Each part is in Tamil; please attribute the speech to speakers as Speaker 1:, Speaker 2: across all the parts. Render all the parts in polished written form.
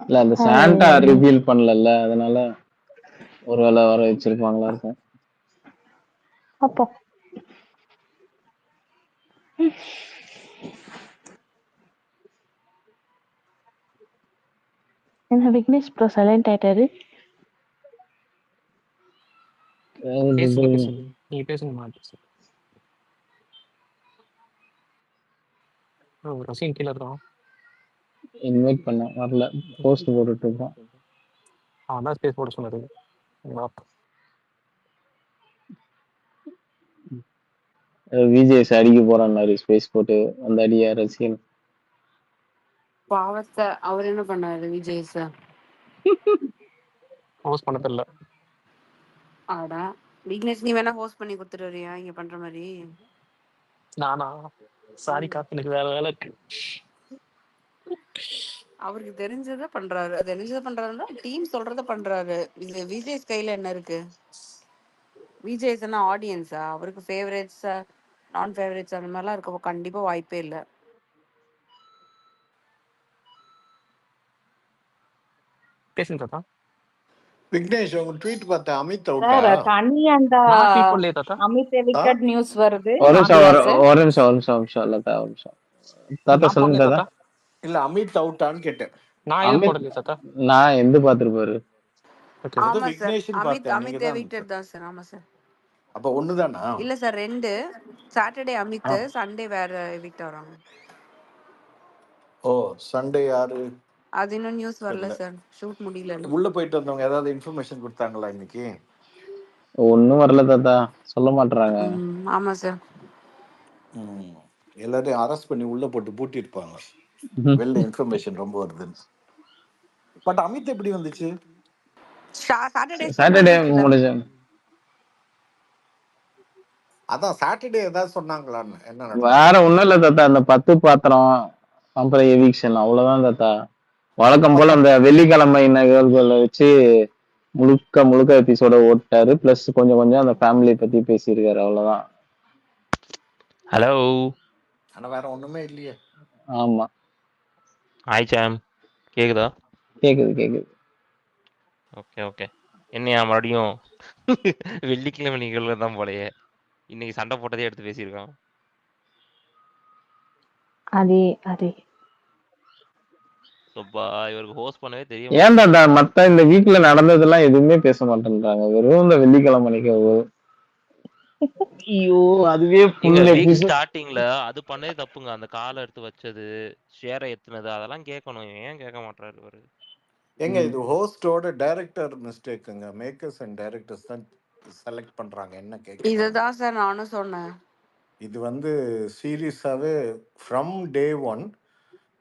Speaker 1: இல்ல அந்த சாண்டா ரிவீல் பண்ணல, அதனால ஒருவேளை வர வச்சிருப்பாங்களா இருக்கும்.
Speaker 2: அப்போ என்ன விக்னேஷ் ப்ரோ சைலண்ட் ஆயிட்டாரு?
Speaker 3: பேசுங்க நீங்க பேசுங்க மாட்டு. ரசிகன் கீழே இருக்கான்.
Speaker 1: இன்வைட் பண்ண வரல, போஸ்ட் போட்டுட்டு இருப்பான்.
Speaker 3: அவன் தான் ஸ்பேஸ் போட சொன்னது.
Speaker 1: விஜேஸ் அடிக்க போறான்னாரு ஸ்பேஸ் போட்டு, அந்த அடியா ரசிகன்
Speaker 4: பாவத்தை அவர் என்ன பண்ணாரு விஜய் சார்?
Speaker 3: ஹோஸ்ட் பண்ண தெரியல.
Speaker 4: ஆடா விக்னேஷ், நீ வேணா ஹோஸ்ட் பண்ணி கொடுத்துட்டு வரியா இங்க பண்ற மாதிரி?
Speaker 3: நானா? சாரி காத்து, எனக்கு வேற வேலை இருக்கு.
Speaker 4: அவருக்கு தெரிஞ்சதை பண்றாரு, தெரிஞ்சதை பண்றாருன்னா டீம் சொல்றத பண்றாரு. இது விஜய் கையில என்ன இருக்கு? விஜய்ஸ் என்ன ஆடியன்ஸா? அவருக்கு ஃபேவரேட்ஸ் நான் ஃபேவரேட்ஸ் அந்த மாதிரிலாம் இருக்க கண்டிப்பா வாய்ப்பே இல்லை.
Speaker 3: பேசுங்க தாத்தா.
Speaker 5: விக்னேஷ் உங்க ட்வீட் பார்த்தேன், அமித்
Speaker 2: சார்
Speaker 5: அவுட்டா?
Speaker 2: கனி அண்ட்
Speaker 3: நான் ட்வீட் பண்ணலையே தாத்தா.
Speaker 2: அமித் விக்கெட் நியூஸ் வருது.
Speaker 1: ஒரு நிமிஷம்
Speaker 2: அப்படியா சார்?
Speaker 1: ஒரு நிமிஷம் லதா, ஒரு நிமிஷம் தாத்தா
Speaker 3: நான்
Speaker 1: சொல்லுங்க
Speaker 3: போடலையே
Speaker 1: தாத்தா.
Speaker 3: தாத்தா.
Speaker 5: இல்ல அமித் அவுட்டான்னு கேட்டேன்.
Speaker 3: நான் எதுவும்
Speaker 1: அமித்
Speaker 3: போடலையே தாத்தா.
Speaker 1: நான் எந்த பாத்துருப்பாரு.
Speaker 3: ஓகே.
Speaker 5: ஏதோ
Speaker 4: ஆமா சார்,
Speaker 5: விக்னேஷ்னு
Speaker 4: அமித்
Speaker 5: பார்த்தேன், நீங்க
Speaker 4: அமித்
Speaker 5: தான்
Speaker 4: எவிக்டட் தான் சார். ஆமா சார்.
Speaker 5: அப்ப ஒண்ணுதானா?
Speaker 4: இல்ல சார், 2 சாட்டர்டே அமித், சண்டே வேற எவிக்ட் ஆறாங்க.
Speaker 5: ஓ சண்டே யாரு?
Speaker 4: அது இன்னும் நியூஸ் வரல
Speaker 5: தெரியல.
Speaker 4: சார், ஷூட் முடியல.
Speaker 5: உள்ள போயிட்டு வந்தவங்க ஏதாவது இன்ஃபர்மேஷன் கொடுத்தாங்களா இன்னைக்கு?
Speaker 1: ஒன்னும் வரல தாத்தா, சொல்ல மாட்டாங்க.
Speaker 4: ஆமா சார்.
Speaker 5: எல்லாரையும் அரெஸ்ட் பண்ணி உள்ள போட்டு பூட்டி இருப்பாங்க, வெளில இன்ஃபர்மேஷன் ரொம்ப வருதுன்னு. பட் அமித் எப்படி வந்துச்சு?
Speaker 1: சாட்டர்டே முடிஞ்சு.
Speaker 5: அதான் சாட்டர்டே ஏதாவது சொன்னாங்களான்னு. என்ன நடக்கும்?
Speaker 1: வேற ஒண்ணும் இல்ல தாத்தா, அந்த 10 பாத்திரம் அப்புறம் எவிக்ஷன், அவ்வளவுதான் தாத்தா. வழக்கம் போல அந்த வெள்ளிக்கிழமை நிகழ்வுகளை வச்சு முழுக்க எபிசோட ஓட்டாரு. பிளஸ் கொஞ்சம் அந்த ஃபேமிலி பத்தி பேசியிருக்காரு, அவ்வளவுதான்.
Speaker 6: ஹலோ.
Speaker 5: ஆனா வேற ஒண்ணுமே இல்லையே.
Speaker 1: ஆமா.
Speaker 6: ஹாய் சாம், கேக்குதா?
Speaker 1: கேக்குது.
Speaker 6: ஓகே. என்னையா மறுபடியும் வெள்ளிக்கிழமை நிகழ்வு தான் போலயே. இன்னைக்கு சண்டை போட்டதே எடுத்து பேசியிருக்கான்.
Speaker 2: அதே
Speaker 6: சொப்பா, இவருக்கு ஹோஸ்ட் பண்ணவே தெரியும்.
Speaker 1: ஏன் தாத்தா மத்த இந்த வீக்ல நடந்ததெல்லாம் எதுவுமே பேச மாட்டேன்றாங்க, வெறும் இந்த வெள்ளிக்கிழமை நிகழ்வு. ஐயோ, அதுவே
Speaker 6: ஸ்டார்டிங்ல அது பண்ணதே தப்புங்க. அந்த காலை எடுத்து வச்சது, ஷேரை ஏத்துனது, அதெல்லாம் கேட்கணும். ஏன் கேட்க மாட்டாரு இவரு?
Speaker 5: எங்க இது ஹோஸ்டோட டைரக்டர் மிஸ்டேக்குங்க. மேக்கர்ஸ் அண்ட் டைரக்டர்ஸ் தான் செலக்ட் பண்றாங்க. என்ன கேட்க
Speaker 4: இதுதான் சார் நானும் சொன்னேன்.
Speaker 5: இது வந்து சீரியஸாவே from day one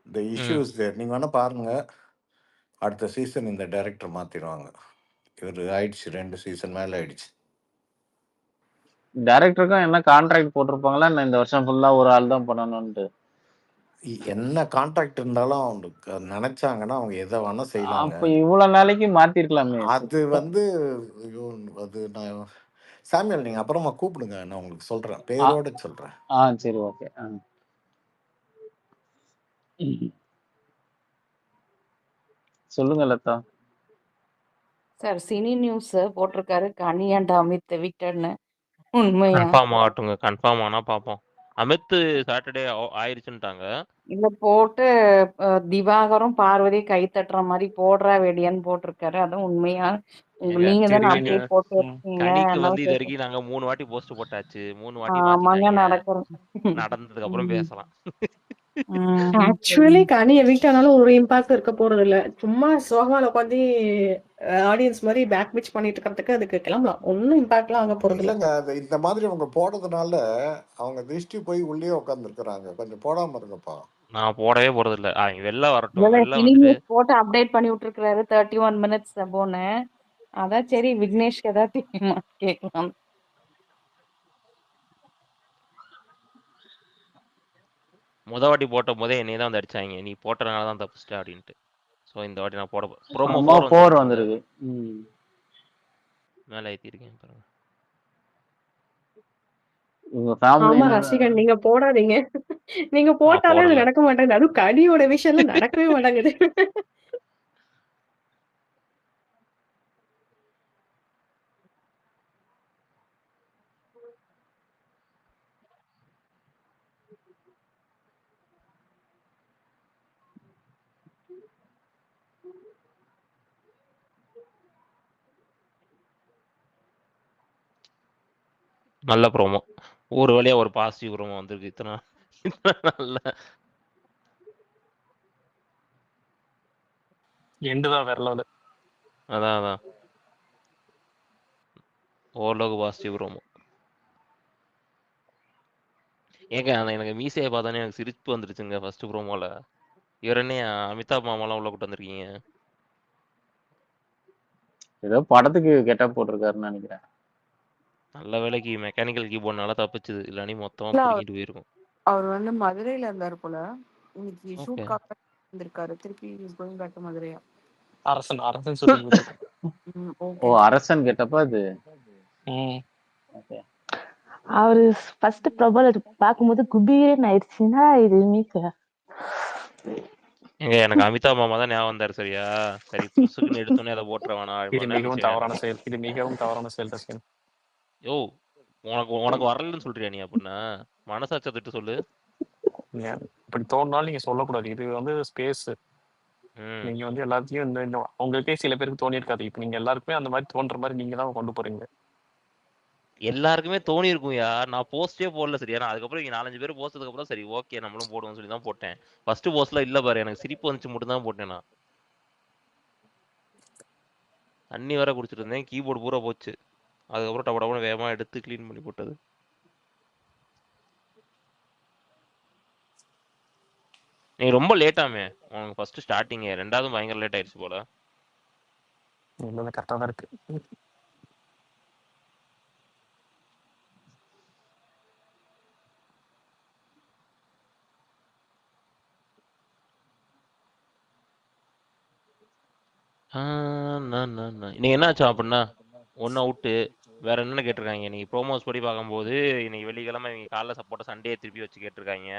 Speaker 5: the issues there. நீங்க வேணா பாருங்க, அடுத்த சீசன் இந்த டைரக்டர் மாத்திடுவாங்க. இவர் ஆயிடுச்சு, 2 சீசன் மேல ஆயிடுச்சு.
Speaker 1: டைரக்டருக்கும் என்ன கான்ட்ராக்ட் போட்டிருப்பாங்களா இந்த வருஷம் ஃபுல்லா ஒரு ஆள் தான் பண்ணணும்னு?
Speaker 5: என்ன கான்ட்ராக்ட் இருந்தாலும் அவங்களுக்கு நினைச்சாங்கன்னா அவங்க எதை வேணா செய்யலாங்க.
Speaker 1: அப்ப இவ்வளவு நாளைக்கு மாத்திருக்கலாமே.
Speaker 5: அது வந்து அது நான் சாமியல், நீங்க அப்புறமா கூப்பிடுங்க, நான் உங்களுக்கு சொல்றேன், பேரோட சொல்றேன்.
Speaker 1: சரி, ஓகே. சொல்லுங்க லதா.
Speaker 2: சார் சினி நியூஸ் போட்டிருக்காரு கனி அண்ட் அமித் விக்கெட்னு. உண்மையா?
Speaker 6: கன்ஃபார்ம் ஆகட்டுங்க, கன்ஃபார்ம் ஆனா பாப்போம். அமித் சாட்டர்டே ஆயிருச்சுட்டாங்க.
Speaker 2: இல்ல போட்டு திவாகரும் பார்வதி கை தட்டுற மாதிரி போடுறா வெடியான்னு போட்டிருக்காரு. அதான் உண்மையா? நீங்க தானே அப்டேட் போட்டு இருக்கீங்க.
Speaker 6: கனிக்கு வந்து இது வரைக்கும் நாங்க 3 வாட்டி போஸ்ட் போட்டாச்சு, 3 வாட்டி
Speaker 2: ஆமாங்க
Speaker 6: மாத்திட்டாங்க. நடந்ததுக்கு அப்புறம் பேசலாம்.
Speaker 7: ஆக்சுவலி கனி எவிக்ட் ஆனாலும் ஒரு இம்பாக்ட் இருக்க போறது இல்ல. சும்மா சோஃபால உட்காந்து ஆடியன்ஸ் மாதிரி பேக் பிச் பண்ணிட்டு இருக்கிறதுக்கு அதுக்கு கிளம்பலாம். ஒன்னும் இம்பாக்ட்லாம் ஆக போறது
Speaker 5: இல்லைங்க. இந்த மாதிரி அவங்க போடுறதுனால அவங்க திருஷ்டி போய் உள்ளே உட்காந்துருக்குறாங்க. கொஞ்சம் போடாம இருங்கப்பா.
Speaker 6: நான் போடவே போறது இல்ல. வெளில வரட்டும்.
Speaker 2: இல்ல
Speaker 6: வெளில
Speaker 2: சினி
Speaker 6: வந்து
Speaker 2: நியூஸ் போட்டு அப்டேட் பண்ணி விட்டுருக்காரு 31 minutes அபோன்னு. அதான் சரி விக்னேஷ்க்கு ஏதாவது தெரியுமா கேட்கலாம்.
Speaker 6: வாட்டி போட்ட போதே என்னைய தான் வந்து அடிச்சாங்க, நீ போட்டறனால தான் தப்பிச்சிட்ட அப்படின்ட்டு. ஸோ இந்த வாட்டி நான் போட ப்ரோமோ 4
Speaker 1: வந்திருக்கு.
Speaker 6: மேலே ஏற்றிருக்கேன் பாருங்க.
Speaker 7: ஆமா ரசிகன், நீங்க போடாதீங்க. நீங்க போட்டாலே அது நடக்க மாட்டேங்குது. அதுவும் கனியோட விஷயம்லாம் நடக்கவே மாட்டேங்குது.
Speaker 6: நல்ல ப்ரோமோ. ஒரு வழியா ஒரு பாசிட்டிவ் ப்ரோமோ வந்திருக்கு. இத்தனை நல்ல
Speaker 3: எண்டு தான் வேற லெவலு.
Speaker 6: அதான் ஓரளவுக்கு பாசிட்டிவ் ப்ரோமோ. ஏங்க எனக்கு மீசையை பார்த்தானே எனக்கு சிரிப்பு வந்துருச்சுங்க ஃபர்ஸ்ட் ப்ரோமோல. இவர் என்ன அமிதாப் மாமாலாம் உள்ள கூட்டு வந்திருக்கீங்க?
Speaker 1: ஏதோ படத்துக்கு கெட்டப் போட்டிருக்காருன்னு நினைக்கிறேன்.
Speaker 6: நல்ல வேலைக்கு மெக்கானிக்கல் கீபோர்ட்னால தப்பிச்சுது, இல்லாட்டி மொத்தமா
Speaker 4: இல்ல
Speaker 6: புடுங்கிட்டு போயிருக்கும்.
Speaker 4: அவர் வந்து மதுரையில இருந்தாரு போல. இன்னைக்கு
Speaker 6: ஓகே.
Speaker 4: ஷூட்காக வந்திருக்காரு. திருப்பி கோயிங் பேக் டு மதுரையா.
Speaker 3: அரசன் ஷூட்டிங் போயிட்டு
Speaker 1: ஓ
Speaker 4: ஓகே.
Speaker 1: அரசன் கெட்டப்பா அது.
Speaker 3: ம்
Speaker 1: ஓகே.
Speaker 2: அவரு ஃபர்ஸ்ட் பிரபல பார்க்கும்போது குபீரன் ஆயிடுச்சுன்னா இது மீச.
Speaker 6: ஏங்க எனக்கு அமிதாப் மாமா தான் ஞாபகம் வந்தாரு. சரியா சரி புசுக்குன்னு எடுத்தோன்னே அதை போட்டுற வேணாம்.
Speaker 3: இது மிகவும் தவறான செயல். இது மிகவும் தவறான செயல் ரசிகன்.
Speaker 6: யோ உனக்கு உனக்கு வரலன்னு சொல்றியா நீ? அப்படின்னா மனசாட்சியை திட்டு சொல்லு.
Speaker 3: இப்படி தோணுனாலும் நீங்க சொல்லக்கூடாது. இது வந்து ஸ்பேஸ்.
Speaker 6: ம்
Speaker 3: நீங்க வந்து எல்லாத்தையும் இந்த உங்களுக்கே சில பேருக்கு தோணி இருக்காது. இப்ப நீங்க எல்லாருக்குமே அந்த மாதிரி தோன்ற மாதிரி நீங்க தான் கொண்டு போறீங்க.
Speaker 6: எல்லாருக்குமே தோணி இருக்கும்யா. நான் போஸ்டே போடல சரியா. நான் அதுக்கப்புறம் இங்க 4-5 பேர் போஸ்டதுக்கு அப்புறம் சரி ஓகே நம்மளும் போடுவோம்னு சொல்லி தான் போட்டேன். ஃபர்ஸ்ட் போஸ்ட்ல இல்ல பாரு, எனக்கு சிரிப்பு வந்துச்சு மட்டும் தான் போட்டேன். நான் தண்ணி வேற குடிச்சிட்டு இருந்தேன், கீபோர்டு பூரா போச்சு. அதுக்கப்புறம் டப டபுன்னு வேகமா எடுத்து க்ளீன் பண்ணி போட்டது. நீ ரொம்ப லேட்டாமே உனக்கு ஃபர்ஸ்ட் ஸ்டார்டிங், ரெண்டாவது பயங்கர லேட் ஆயிடுச்சு போல.
Speaker 3: இல்லை கரெக்டாக தான் இருக்கு.
Speaker 6: இன்னைக்கு என்ன ஆச்சா அப்படின்னா ஒன்னு அவுட்டு. வேற என்னென்ன கேட்டிருக்காங்க இன்னைக்கு ப்ரோமோஸ் படி பார்க்கும்போது? இன்னைக்கு வெள்ளிக்கிழமை இவங்க காலைல சப்போர்ட்டை சண்டே திருப்பி வச்சு கேட்டிருக்காங்க.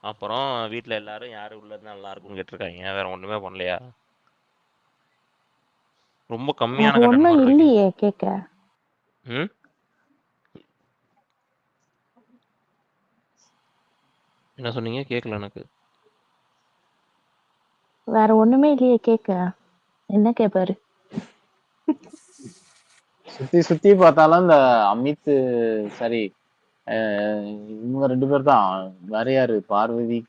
Speaker 6: அப்புறம் வீட்டில் எல்லாரும் யாரு உள்ள இருந்தா நல்லா இருக்கும்னு கேட்டிருக்காங்க. வேற ஒண்ணுமே பண்ணலையா? ரொம்ப கம்மியான
Speaker 2: வேற
Speaker 6: கண்டென்ட்
Speaker 2: ஒண்ணும்
Speaker 6: மாதிரி இருக்கு.
Speaker 2: இல்லையே கேட்க.
Speaker 6: ம் என்ன சொன்னீங்க? கேட்கல எனக்கு.
Speaker 2: வேற ஒண்ணுமே இல்லையே கேட்க. என்ன கேட்பாரு?
Speaker 1: சுத்தி சுத்தி பார்த்தாலும் இந்த அமித் சரி இவங்க 2 பேர் தான். வேற யாரு? பார்வதி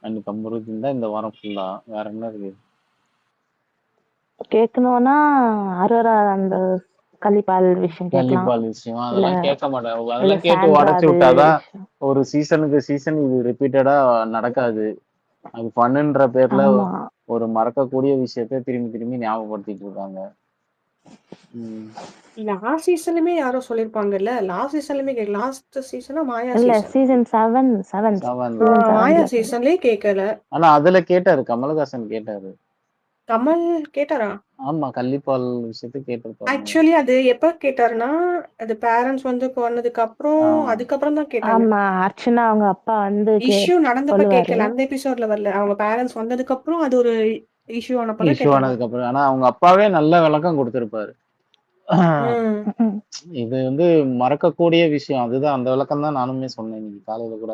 Speaker 1: அண்ட் கமருதீன் தான் இந்த வாரம் ஃபுல்லா. வேற என்ன இருக்கு?
Speaker 2: கேட்கணும்னா அரோரா அந்த கள்ளிப்பால் விஷயம் கேட்கலாம்.
Speaker 1: கள்ளிப்பால் விஷயம்
Speaker 2: இல்ல
Speaker 1: அதெல்லாம் கேட்க மாட்டேன்.
Speaker 2: இல்ல
Speaker 1: அதெல்லாம் கேட்டு
Speaker 2: சாண்ட்ரா
Speaker 1: உடச்சு
Speaker 2: அது
Speaker 1: விட்டாதான்
Speaker 2: விஷயம்.
Speaker 1: ஒரு சீசனுக்கு சீசன் இது ரிப்பீட்டடா நடக்காது. அது பண்ணுன்ற பேர்ல
Speaker 2: ஆமா.
Speaker 1: ஒரு மறக்கக்கூடிய விஷயத்த திரும்பி திரும்பி ஞாபகப்படுத்திட்டு இருக்காங்க.
Speaker 7: லாஸ்ட் சீசன்லயுமே யாரோ சொல்லிருப்பாங்கல்ல. லாஸ்ட் சீசன்லயுமே லாஸ்ட் சீசனா மாயா
Speaker 2: இல்ல
Speaker 7: சீசன்.
Speaker 2: Season 7
Speaker 1: seven.
Speaker 2: சீசன்
Speaker 7: மாயா
Speaker 2: 7
Speaker 7: சீசன்லயே கேட்கல.
Speaker 1: ஆனா அதுல கேட்டாரு, கமலஹாசன் கேட்டாரு.
Speaker 7: கமல் கேட்டாரா?
Speaker 1: ஆமா கள்ளிப்பால் விஷயத்த கேட்டிருப்பாரு.
Speaker 7: ஆக்சுவலி அது எப்ப கேட்டாருன்னா, அது பேரண்ட்ஸ் வந்து கொன்னதுக்கு அப்புறம் அதுக்கப்புறம் தான் கேட்டாங்க.
Speaker 2: ஆமா அர்ச்சனா அவங்க அப்பா வந்து
Speaker 7: இஷ்யூ நடந்தப்ப
Speaker 2: சொல்லுவாரு.
Speaker 7: கேட்கல. அந்த எபிசோட்ல வரல. அவங்க பேரண்ட்ஸ் வந்ததுக்கு அப்புறம் அது ஒரு இஷ்யூ ஆனப்பதான்
Speaker 1: இஷ்யூ
Speaker 7: கேட்டாங்க.
Speaker 1: ஆனதுக்கு அப்புறம். ஆனா அவங்க அப்பாவே நல்ல விளக்கம் கொடுத்திருப்பாரு. இது வந்து மறக்கக்கூடிய விஷயம். அதுதான் அந்த விளக்கம் தான் நானுமே சொன்னேன் இன்னைக்கு காலையில கூட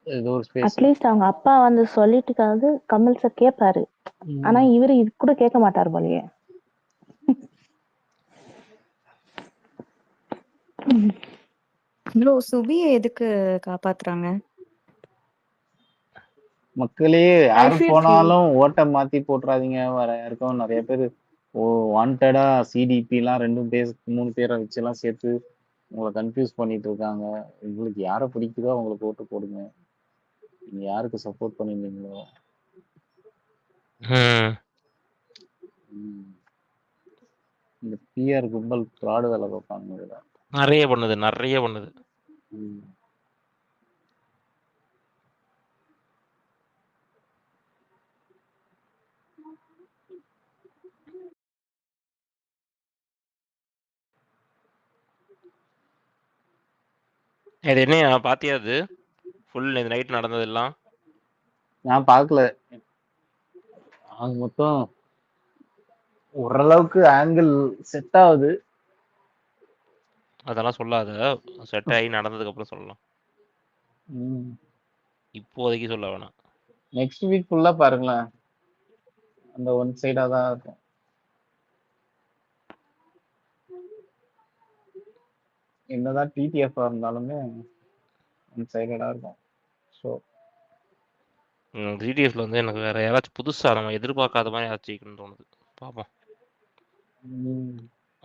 Speaker 1: ஏதோ ஒரு ஸ்பேஸ்ல.
Speaker 2: அட்லீஸ்ட் அவங்க அப்பா வந்து சொல்லிட்டுக்காவது கமல் சார் கேட்பாரு. ஆனா இவரு இது கூட கேட்க மாட்டாரு போலயே.
Speaker 8: ப்ரோ சுபியை எதுக்கு காப்பாத்துறாங்க?
Speaker 1: மக்களே
Speaker 7: I
Speaker 1: யாரு
Speaker 7: feel free.
Speaker 1: போனாலும் ஓட்ட மாத்தி போட்டுறாதீங்க. வேற யாருக்கும் நிறைய பேர் வாண்டடா சிடிபி எல்லாம் 2 பேர் 3 பேரை வச்சு எல்லாம் சேர்த்து உங்களை கன்ஃபியூஸ் பண்ணிட்டு இருக்காங்க. உங்களுக்கு யாரை பிடிக்குதோ அவங்களுக்கு ஓட்டு போடுங்க. நீங்க யாருக்கு சப்போர்ட் பண்ணிருந்தீங்களோ. இந்த பிஆர் கும்பல் ஃப்ராடு வேலை பார்ப்பாங்க இதுல.
Speaker 6: நிறைய பண்ணுது. இது என்ன பாத்தியா? அது ஃபுல் இந்த நைட் நடந்ததெல்லாம்
Speaker 1: நான் பார்க்கல. அது மொத்தம் ஓரளவுக்கு ஆங்கிள் செட் ஆகுது.
Speaker 6: அதெல்லாம் சொல்லாத. செட் ஆகி நடந்ததுக்கு அப்புறம் சொல்லலாம். இப்போதைக்கு சொல்ல வேணாம்.
Speaker 1: நெக்ஸ்ட் வீக் ஃபுல்லா பாருங்களேன். அந்த ஒன் சைடா தான் இருக்கும். என்னதான் டிடிஎஃப் இருந்தாலுமே அன்சைடடா இருக்கும். ஸோ
Speaker 6: ஜிடிஎஃப்ல வந்து எனக்கு வேற யாராச்சும் புதுசா நம்ம எதிர்பார்க்காத மாதிரி யாராச்சும் ஜெயிக்கணும்னு தோணுது. பார்ப்போம்.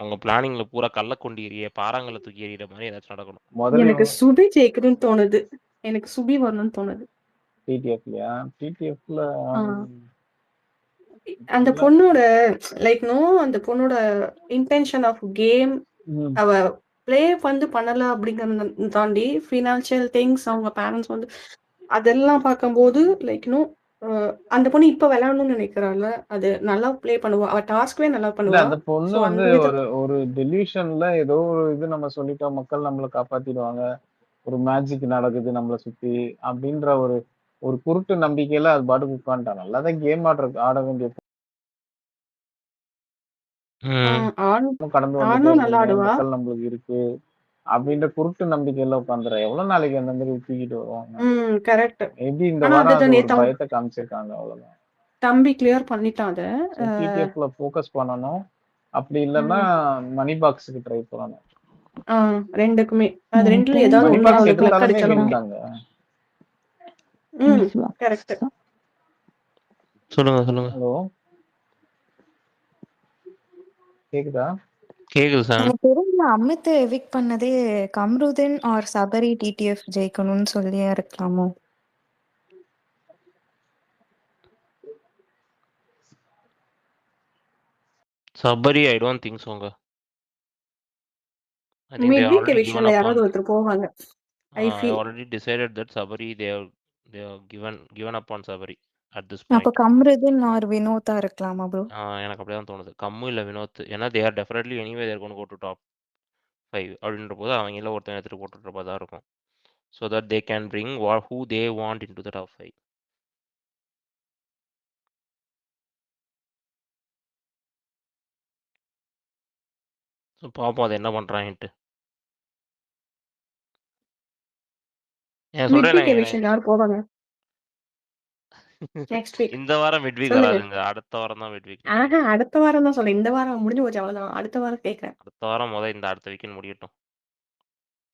Speaker 6: அவங்க பிளானிங்ல பூரா கள்ளக்கொண்டி எறிய பாறாங்கல்ல தூக்கி எறிகிற மாதிரி ஏதாச்சும் நடக்கணும்.
Speaker 1: முதல்ல
Speaker 7: எனக்கு சுபி ஜெயிக்கணும்னு தோணுது. எனக்கு சுபி வரணும்னு தோணுது.
Speaker 1: டிடிஎஃப்லயா? டிடிஎஃப்ல
Speaker 7: ஆ. அந்த பொண்ணோட லைக் அந்த பொண்ணோட இன்டென்ஷன் ஆஃப் கேம் அவ ப்ளே வந்து பண்ணல அப்படிங்கறத தாண்டி ஃபினான்ஷியல் திங்ஸ் அவங்க பேரண்ட்ஸ் வந்து அதெல்லாம் பார்க்கும்போது லைக் அந்த பொண்ணு இப்ப விளையாடணும்னு நினைக்கிறாள்ல அது நல்லா ப்ளே பண்ணுவா. அவ டாஸ்க்வே நல்லா
Speaker 1: இல்ல
Speaker 7: பண்ணுவா.
Speaker 1: அந்த பொண்ணு
Speaker 7: ஸோ
Speaker 1: வந்து
Speaker 7: அந்த வித
Speaker 1: ஒரு டெலியூஷன்ல ஏதோ ஒரு இது நம்ம சொல்லிட்டோம், மக்கள் நம்மளை காப்பாத்திடுவாங்க, ஒரு மேஜிக் நடக்குது நம்மளை சுத்தி அப்படின்ற ஒரு ஒரு குருட்டு நம்பிக்கையில அது பாட்டுக்கு உட்காந்துட்டான். நல்லாதான் கேம் ஆட வேண்டிய கடந்து வந்துட்டே
Speaker 7: ஆனும் நல்லா
Speaker 1: இருக்குமே,
Speaker 7: ஆடுவா.
Speaker 1: மக்கள் நம்மளுக்கு இருக்கு அப்படின்ற குருட்டு நம்பிக்கையில உட்காந்துற எவ்வளவு நாளைக்கு அந்த மாதிரி தூக்கிட்டு வருவாங்க.
Speaker 7: கரெக்ட்.
Speaker 1: மேபி இந்த
Speaker 7: ஆனா
Speaker 1: வாரம்
Speaker 7: அது
Speaker 1: அது ஒரு
Speaker 7: நேத்து
Speaker 1: பயத்தை காமிச்சிருக்காங்க, அவ்வளவுதான்.
Speaker 7: தம்பி கிளியர் பண்ணிட்டான் அத.
Speaker 1: டிடிஎஃப்ல ஃபோக்கஸ் பண்ணணும், அப்படி இல்லைன்னா மணி பாக்ஸுக்கு ட்ரை பண்ணணும்.
Speaker 7: ரெண்டுக்குமே அது ரெண்டுல ஏதாவது
Speaker 1: மணி
Speaker 7: ஒண்ணு
Speaker 1: பாக்ஸ்
Speaker 7: அவளுக்கு லக்
Speaker 1: எடுத்தாலுமே
Speaker 7: கிடைச்சாலும்
Speaker 1: வின்
Speaker 7: ஓகே.
Speaker 1: தாங்க.
Speaker 7: கரெக்ட்.
Speaker 6: சொல்லுங்க.
Speaker 1: ஹலோ, கேக்குதா?
Speaker 6: கேக்குது சார்.
Speaker 8: எனக்கு தெரிஞ்ச அமித் எவிக் பண்ணதே கம்ருதீன் ஆர் சபரி டிடிஎஃப் ஜெயிக்கணும்னு சொல்லியே இருக்கலாமோ?
Speaker 6: சபரி ஐ டோன்ட் திங்க் சோங்க. I think they
Speaker 7: mid
Speaker 6: have
Speaker 7: week
Speaker 6: already given
Speaker 7: எவிக்ஷன்ல
Speaker 6: up on.
Speaker 7: யாராவது ஒருத்தர் போவாங்க. I
Speaker 6: I
Speaker 7: feel
Speaker 6: already decided that Sabari they have given up on Sabari at this
Speaker 8: அப்ப
Speaker 6: point.
Speaker 8: கம்ருதீன் ஆர் வினோதா இருக்கலாமா ப்ரோ?
Speaker 6: எனக்கு அப்படிதான் தோணுது. கம்மு இல்ல வினோத். ஏன்னா they are definitely anyway they are going to go to top 5 அப்படின்ற போது அவங்கள ஒருத்தன் எடுத்துட்டு போட்டுறப்ப தான் இருக்கும். So that they can bring who they want into the top 5. So பார்ப்போம் அது என்ன பண்றாங்கன்ட்டு.
Speaker 7: மிட் வீக்
Speaker 6: சொல்றேன்
Speaker 7: எவிக்ஷன் யார் போவாங்க நெக்ஸ்ட் வீக்?
Speaker 6: இந்த வாரம் மிட் வீக்
Speaker 7: சொல்லுங்க.
Speaker 6: வராதுங்க. அடுத்த வாரம் தான் மிட் வீக்.
Speaker 7: அடுத்த வாரம் தான் சொல்றேன். இந்த வாரம் முடிஞ்சு போச்சு அவ்வளவுதான். அடுத்த வாரம் கேக்குறேன்.
Speaker 6: அடுத்த வாரம் இந்த அடுத்த வீக்கெண்ட் முடியட்டும்.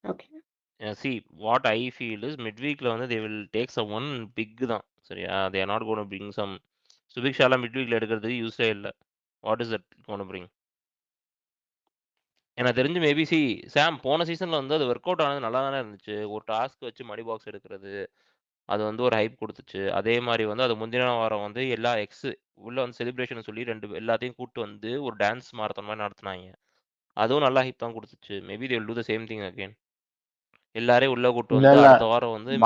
Speaker 7: Okay.
Speaker 6: See what I feel is midweekல வந்து they will take someone big தான். சரியா? They are not going to bring some சுபிக்ஷாலாம் midweekல எடுக்கிறதுக்கு யூஸே இல்ல. What is that going to bring? எனக்கு தெரிஞ்சு மேபி சாம் போன சீசன்ல வந்து அது ஒர்க் அவுட் ஆனது நல்லா தானே இருந்துச்சு. ஒரு டாஸ்க் வச்சு மணி பாக்ஸ் எடுக்கிறது அது வந்து ஒரு ஹைப் கொடுத்துச்சு. அதே மாதிரி வந்து அது முந்தின வாரம் வந்து எல்லா உள்ள வந்து செலிப்ரேஷன் சொல்லி எல்லாத்தையும் கூட்டு வந்து ஒரு டான்ஸ் மாரத்தான் மாதிரி நடத்துனாங்க. அதுவும் நல்லா ஹைப் தான் கொடுத்துச்சு. Maybe they will do the same thing again. எல்லாரையும் உள்ள கூட்டு வந்து அடுத்த வாரம் வந்து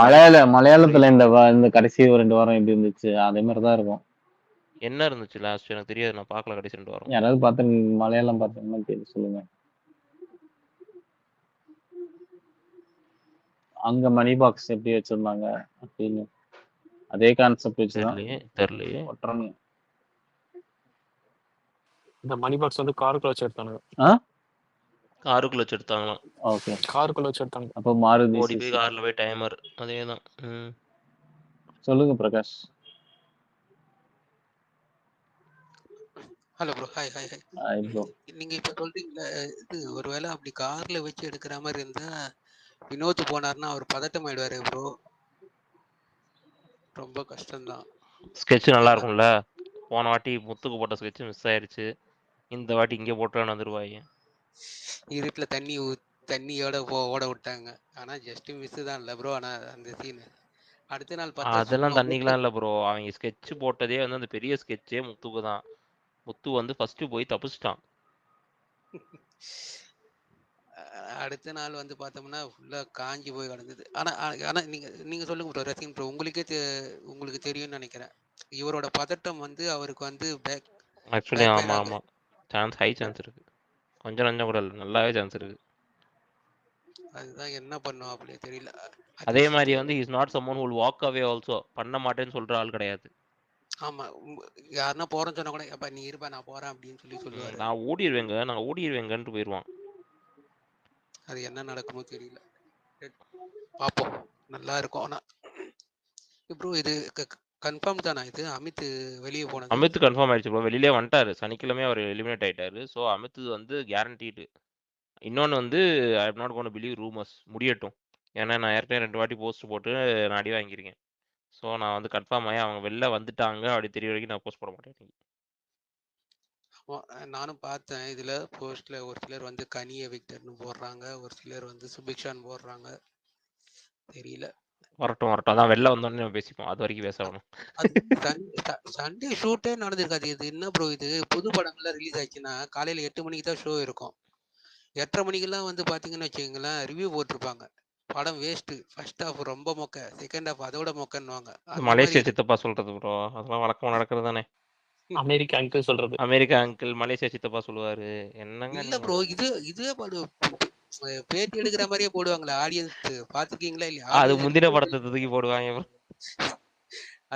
Speaker 1: மலையாளத்துல இந்த கடைசி ஒரு 2 வாரம் எப்படி இருந்துச்சு அதே மாதிரிதான் இருக்கும்.
Speaker 6: என்ன இருந்துச்சு லாஸ்ட் எனக்கு தெரியாது, நான் பார்க்கல கடைசி 2 வாரம்.
Speaker 1: யாராவது பார்த்து மலையாளம் பார்த்தீங்கன்னா தெரியும், சொல்லுங்க. அங்க மணி பாக்ஸ் எப்படி வச்சிருந்தாங்க அப்படின்னு அதே கான்செப்ட் வச்சுதான்
Speaker 6: தெரியலையே.
Speaker 3: இந்த மணி பாக்ஸ் வந்து காருக்குள்ள வச்சு எடுத்தானுங்க.
Speaker 6: காருக்குள்ள வச்சு எடுத்தாங்களாம்.
Speaker 1: ஓகே,
Speaker 3: காருக்குள்ள வச்சு எடுத்தாங்க.
Speaker 1: அப்போ மாருதி
Speaker 6: ஓடி போய் கார்ல போய் டைமர் அதேதான்.
Speaker 1: சொல்லுங்க Prakash.
Speaker 9: Hello bro, hi hi hi.
Speaker 1: Hi bro.
Speaker 9: நீங்க இப்ப சொல்றீங்களா இது ஒருவேளை அப்படி கார்ல வச்சு எடுக்கிற மாதிரி இருந்தா வினோத் போனார்னா அவர் பதட்டம் ஆயிடுவாரு ப்ரோ. ரொம்ப கஷ்டம்தான்.
Speaker 6: ஸ்கெட்ச் நல்லா இருக்கும்ல. போன வாட்டி முத்துக்கு போட்ட ஸ்கெட்ச் மிஸ் ஆயிருச்சு. இந்த வாட்டி இங்கே போட்டு வந்துருவாங்க.
Speaker 9: இருட்டுல தண்ணியோட ஓட விட்டாங்க. ஆனா ஜஸ்ட் மிஸ் தான் இல்ல ப்ரோ. ஆனா அந்த சீன் அடுத்த நாள் பார்த்தா
Speaker 6: அதெல்லாம் தண்ணிக்கலாம் இல்ல ப்ரோ. அவங்க ஸ்கெட்ச் போட்டதே வந்து அந்த பெரிய ஸ்கெட்சே முத்துக்கு தான். முத்து வந்து ஃபர்ஸ்ட் போய் தப்பிச்சிட்டான்.
Speaker 9: அடுத்த நாள் வந்து பார்த்தோம்னா ஃபுல்லா காஞ்சி போய் கிடந்தது. ஆனா நீங்க சொல்லுங்க ப்ரோ ரசிகன் ப்ரோ, உங்களுக்கு தெரியும்னு நினைக்கிறேன். இவரோட பதட்டம் வந்து அவருக்கு வந்து
Speaker 6: ஆக்சுவலி ஆமா ஹை சான்ஸ் இருக்கு. கொஞ்சம் கூட இல்லை, நல்லாவே சான்ஸ் இருக்கு.
Speaker 9: அதுதான் என்ன பண்ணும் அப்படியே தெரியல.
Speaker 6: அதே மாதிரி வந்து is not someone who will walk away also. பண்ண மாட்டேன்னு சொல்ற ஆள் கிடையாது.
Speaker 9: ஆமா, யாருன்னா போறேன்னு சொன்னா கூட அப்ப நீ இருப்பா நான் போறேன் அப்படின்னு சொல்லுவாரு.
Speaker 6: நான் ஓடிடுவேங்கன்ட்டு போயிடுவான்.
Speaker 9: அது என்ன நடக்குமோ தெரியல, பாப்போம். நல்லா இருக்கும். ஆனா ப்ரோ இது கன்ஃபார்ம் தானா இது அமித் வெளியே போனது?
Speaker 6: அமித் கன்ஃபார்ம் ஆயிடுச்சு ப்ரோ. வெளியிலே வந்துட்டாரு. சனிக்கிழமை அவர் எலிமினேட் ஆயிட்டாரு. ஸோ அமித் வந்து கேரண்டீடு இன்னொன்னு வந்து I am not gonna believe rumours முடியட்டும். ஏன்னா நான் ஏற்கனவே 2 வாட்டி போஸ்ட் போட்டு நான் அடி வாங்கியிருக்கேன். ஸோ நான் வந்து கன்ஃபார்ம் ஆகி அவங்க வெளில வந்துட்டாங்க அப்படி தெரிய வரைக்கும் நான் போஸ்ட் போட மாட்டேன்.
Speaker 9: நானும் பார்த்தேன் இதுல போஸ்ட்ல ஒரு சிலர் வந்து கனிய விக்டர்னு போடுறாங்க, ஒரு சிலர் வந்து சுபிக்ஷான் போடுறாங்க. தெரியல.
Speaker 6: வரட்டும் அதான் வெளில வந்தோடனே நம்ம பேசிப்போம். அது வரைக்கும் பேசணும்.
Speaker 9: அது சண்டே ஷூட்டே நடந்திருக்காது. இது என்ன ப்ரோ இது? புது படங்கள்லாம் ரிலீஸ் ஆச்சுன்னா காலையில 8 மணிக்கு தான் ஷோ இருக்கும். 8:30 மணிக்கெல்லாம் வந்து பாத்தீங்கன்னு வச்சுக்கோங்களேன், ரிவ்யூ போட்டிருப்பாங்க. படம் வேஸ்ட், ஃபர்ஸ்ட் ஹாஃப் ரொம்ப மொக்க, செகண்ட் ஹாஃப் அதோட மொக்கன்னுவாங்க.
Speaker 6: மலேசியா சித்தப்பா சொல்றது ப்ரோ, அதெல்லாம் வழக்கமா நடக்கிறது தானே.
Speaker 3: அமெரிக்கா அங்கிள் சொல்றது.
Speaker 6: அமெரிக்கா அங்கிள் மலேசியா சித்தப்பா சொல்லுவாரு. என்னங்க
Speaker 9: இல்ல ப்ரோ, இதுவே பேட்டி எடுக்கிற மாதிரியே போடுவாங்களே ஆடியன்ஸ், பாத்துக்கீங்களா இல்லையா?
Speaker 6: அது முந்தின படத்தை தூக்கி போடுவாங்க ப்ரோ.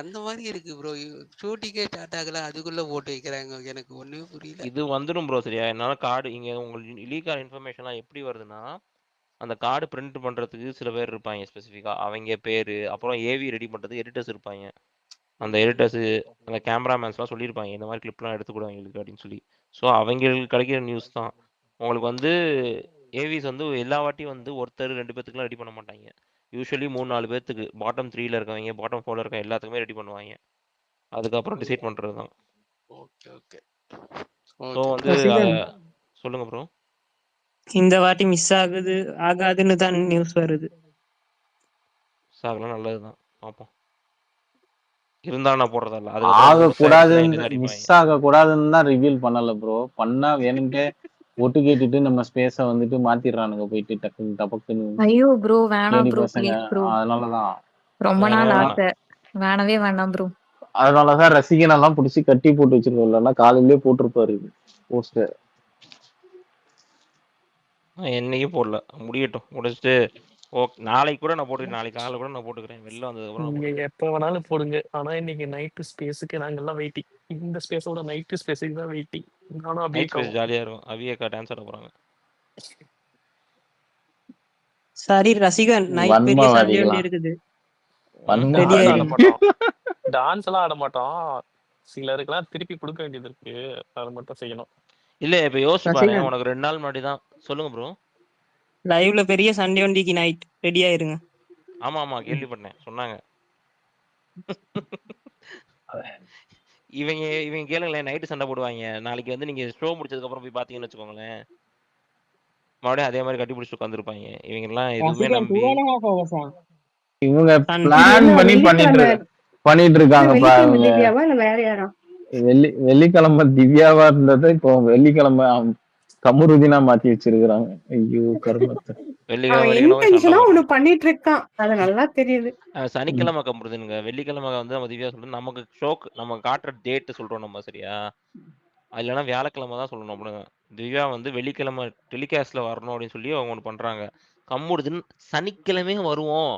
Speaker 9: அந்த மாதிரி இருக்கு ப்ரோ. ஷூட்டிங்கே ஸ்டார்ட் ஆகல, அதுக்குள்ள போட்டு வைக்கிறாங்க. எனக்கு ஒண்ணுமே புரியல.
Speaker 6: இது வந்துடும் ப்ரோ. சரியா, என்னால கார்டு இங்க உங்களுக்கு லீக் ஆகிற இன்ஃபர்மேஷன்லாம் எப்படி வருதுன்னா, அந்த கார்டு பிரிண்ட் பண்றதுக்கு சில பேர் இருப்பாங்க ஸ்பெசிஃபிக்கா, அவங்க பேரு, அப்புறம் ஏவி ரெடி பண்றதுக்கு எடிட்டர்ஸ் இருப்பாங்க. அந்த எடிட்டர்ஸ், அந்த கேமராமேன்ஸ்லாம் சொல்லியிருப்பாங்க இந்த மாதிரி கிளிப்லாம் எடுத்துக்கூடாது எங்களுக்கு அப்படின்னு சொல்லி. ஸோ அவங்களுக்கு கிடைக்கிற நியூஸ் தான். உங்களுக்கு வந்து ஏவிஸ் வந்து எல்லா வாட்டியும் வந்து ஒருத்தர் 2 பேத்துக்குலாம் ரெடி பண்ண மாட்டாங்க. யூஸ்வலி 3-4 பேத்துக்கு, பாட்டம் 3ல இருக்கவங்க, பாட்டம் 4ல இருக்க எல்லாத்துக்குமே ரெடி பண்ணுவாங்க. அதுக்கப்புறம் டிசைட் பண்றது தான்.
Speaker 9: Okay okay.
Speaker 6: ஸோ வந்து சொல்லுங்க ப்ரோ.
Speaker 10: இந்த வாட்டி மிஸ் ஆகாதுன்னு தான் நியூஸ் வருது.
Speaker 6: மிஸ் ஆகலாம், நல்லதுதான், பார்ப்போம். இருந்தாலும் நான் போடுறதில்ல.
Speaker 1: ஆகக்கூடாது, மிஸ் ஆகக்கூடாதுன்னு தான் ரிவீல் பண்ணல ப்ரோ. பண்ணா வேணும்ட்டே ஒட்டு கேட்டுட்டு நம்ம ஸ்பேஸ வந்துட்டு மாத்திடுறானுங்க போயிட்டு டக்குன்னு டபக்குன்னு.
Speaker 8: ஐயோ ப்ரோ வேணாம் ப்ரோ,
Speaker 1: பசங்க.
Speaker 8: Please bro.
Speaker 1: அதனாலதான்
Speaker 8: ரொம்ப நாள் ஆசை, வேணவே வேண்டாம் ப்ரோ.
Speaker 1: அதனாலதான் ரசிகன் எல்லாம் புடிச்சு கட்டி போட்டு வச்சிருக்கோம். இல்லைன்னா காலையிலேயே போட்டிருப்பாரு போஸ்டர்.
Speaker 6: என்னைக்கும் போடல, முடியட்டும், முடிச்சுட்டு ஓகே நாளைக்கு கூட நான் போட்டுக்கிறேன், நாளைக்கு காலையில் கூட நான் போட்டுக்கிறேன், வெளில வந்ததுக்கப்புறம்.
Speaker 3: நீங்க எப்ப வேணாலும் போடுங்க, ஆனா இன்னைக்கு நைட்டு ஸ்பேஸுக்கு நாங்கெல்லாம் வெயிட்டிங். இந்த ஸ்பேஸோட நைட்டு ஸ்பேஸுக்கு தான் வெயிட்டிங். நானும் அப்படியே
Speaker 6: ஜாலியா இருக்கும். அவியக்கா டான்ஸ் ஆட போறாங்க.
Speaker 10: சரி ரசிகன், நைட் பெரிய சண்டே இருக்குது.
Speaker 3: டான்ஸ் எல்லாம் ஆட மாட்டோம், சிலருக்குலாம் திருப்பி கொடுக்க வேண்டியது இருக்கு, அதை மட்டும் செய்யணும்.
Speaker 6: இல்ல இப்ப யோசிச்சு பாருங்க, உனக்கு 2 நாள் முன்னாடி தான். சொல்லுங்க ப்ரோ.
Speaker 10: லைவ்ல பெரிய சண்டே வண்டிக்கு நைட் ரெடி ஆயிருங்க.
Speaker 6: ஆமா கேள்விப்பட்டேன், சொன்னாங்க. இவங்க கேளுங்களேன், நைட்டு சண்டை போடுவாங்க. நாளைக்கு வந்து நீங்க ஷோ முடிச்சதுக்கு அப்புறம் போய் பாத்தீங்கன்னு வச்சுக்கோங்களேன், மறுபடியும் அதே மாதிரி கட்டி பிடிச்சிட்டு உட்காந்துருப்பாங்க. இவங்க எல்லாம் எதுவுமே நம்பி
Speaker 1: இவங்க பிளான் பண்ணி பண்ணிட்டு இருக்காங்க பாருங்க. வெள்ளிக்கிழமை திவ்யாவா இருந்தது இப்போ வெள்ளிக்கிழமை கமருதீனா மாத்தி வச்சிருக்காங்க. ஐயோ கர்மத்தை.
Speaker 7: ஒண்ணு பண்ணிட்டு இருக்கான், அது நல்லா தெரியுது.
Speaker 6: சனிக்கிழமை கமருதுங்க, வெள்ளிக்கிழமை வந்து நம்ம திவ்யா சொல்றோம், நமக்கு ஷோக்கு நம்ம காட்டுற டேட் சொல்றோம் நம்ம, சரியா? அது இல்லைன்னா வியாழக்கிழமை தான் சொல்லணும் அப்படிங்க. திவ்யா வந்து வெள்ளிக்கிழமை டெலிகாஸ்ட்ல வரணும் அப்படின்னு சொல்லி அவங்க ஒன்று பண்றாங்க. கம்முடுதுன்னு சனிக்கிழமே வருவோம்,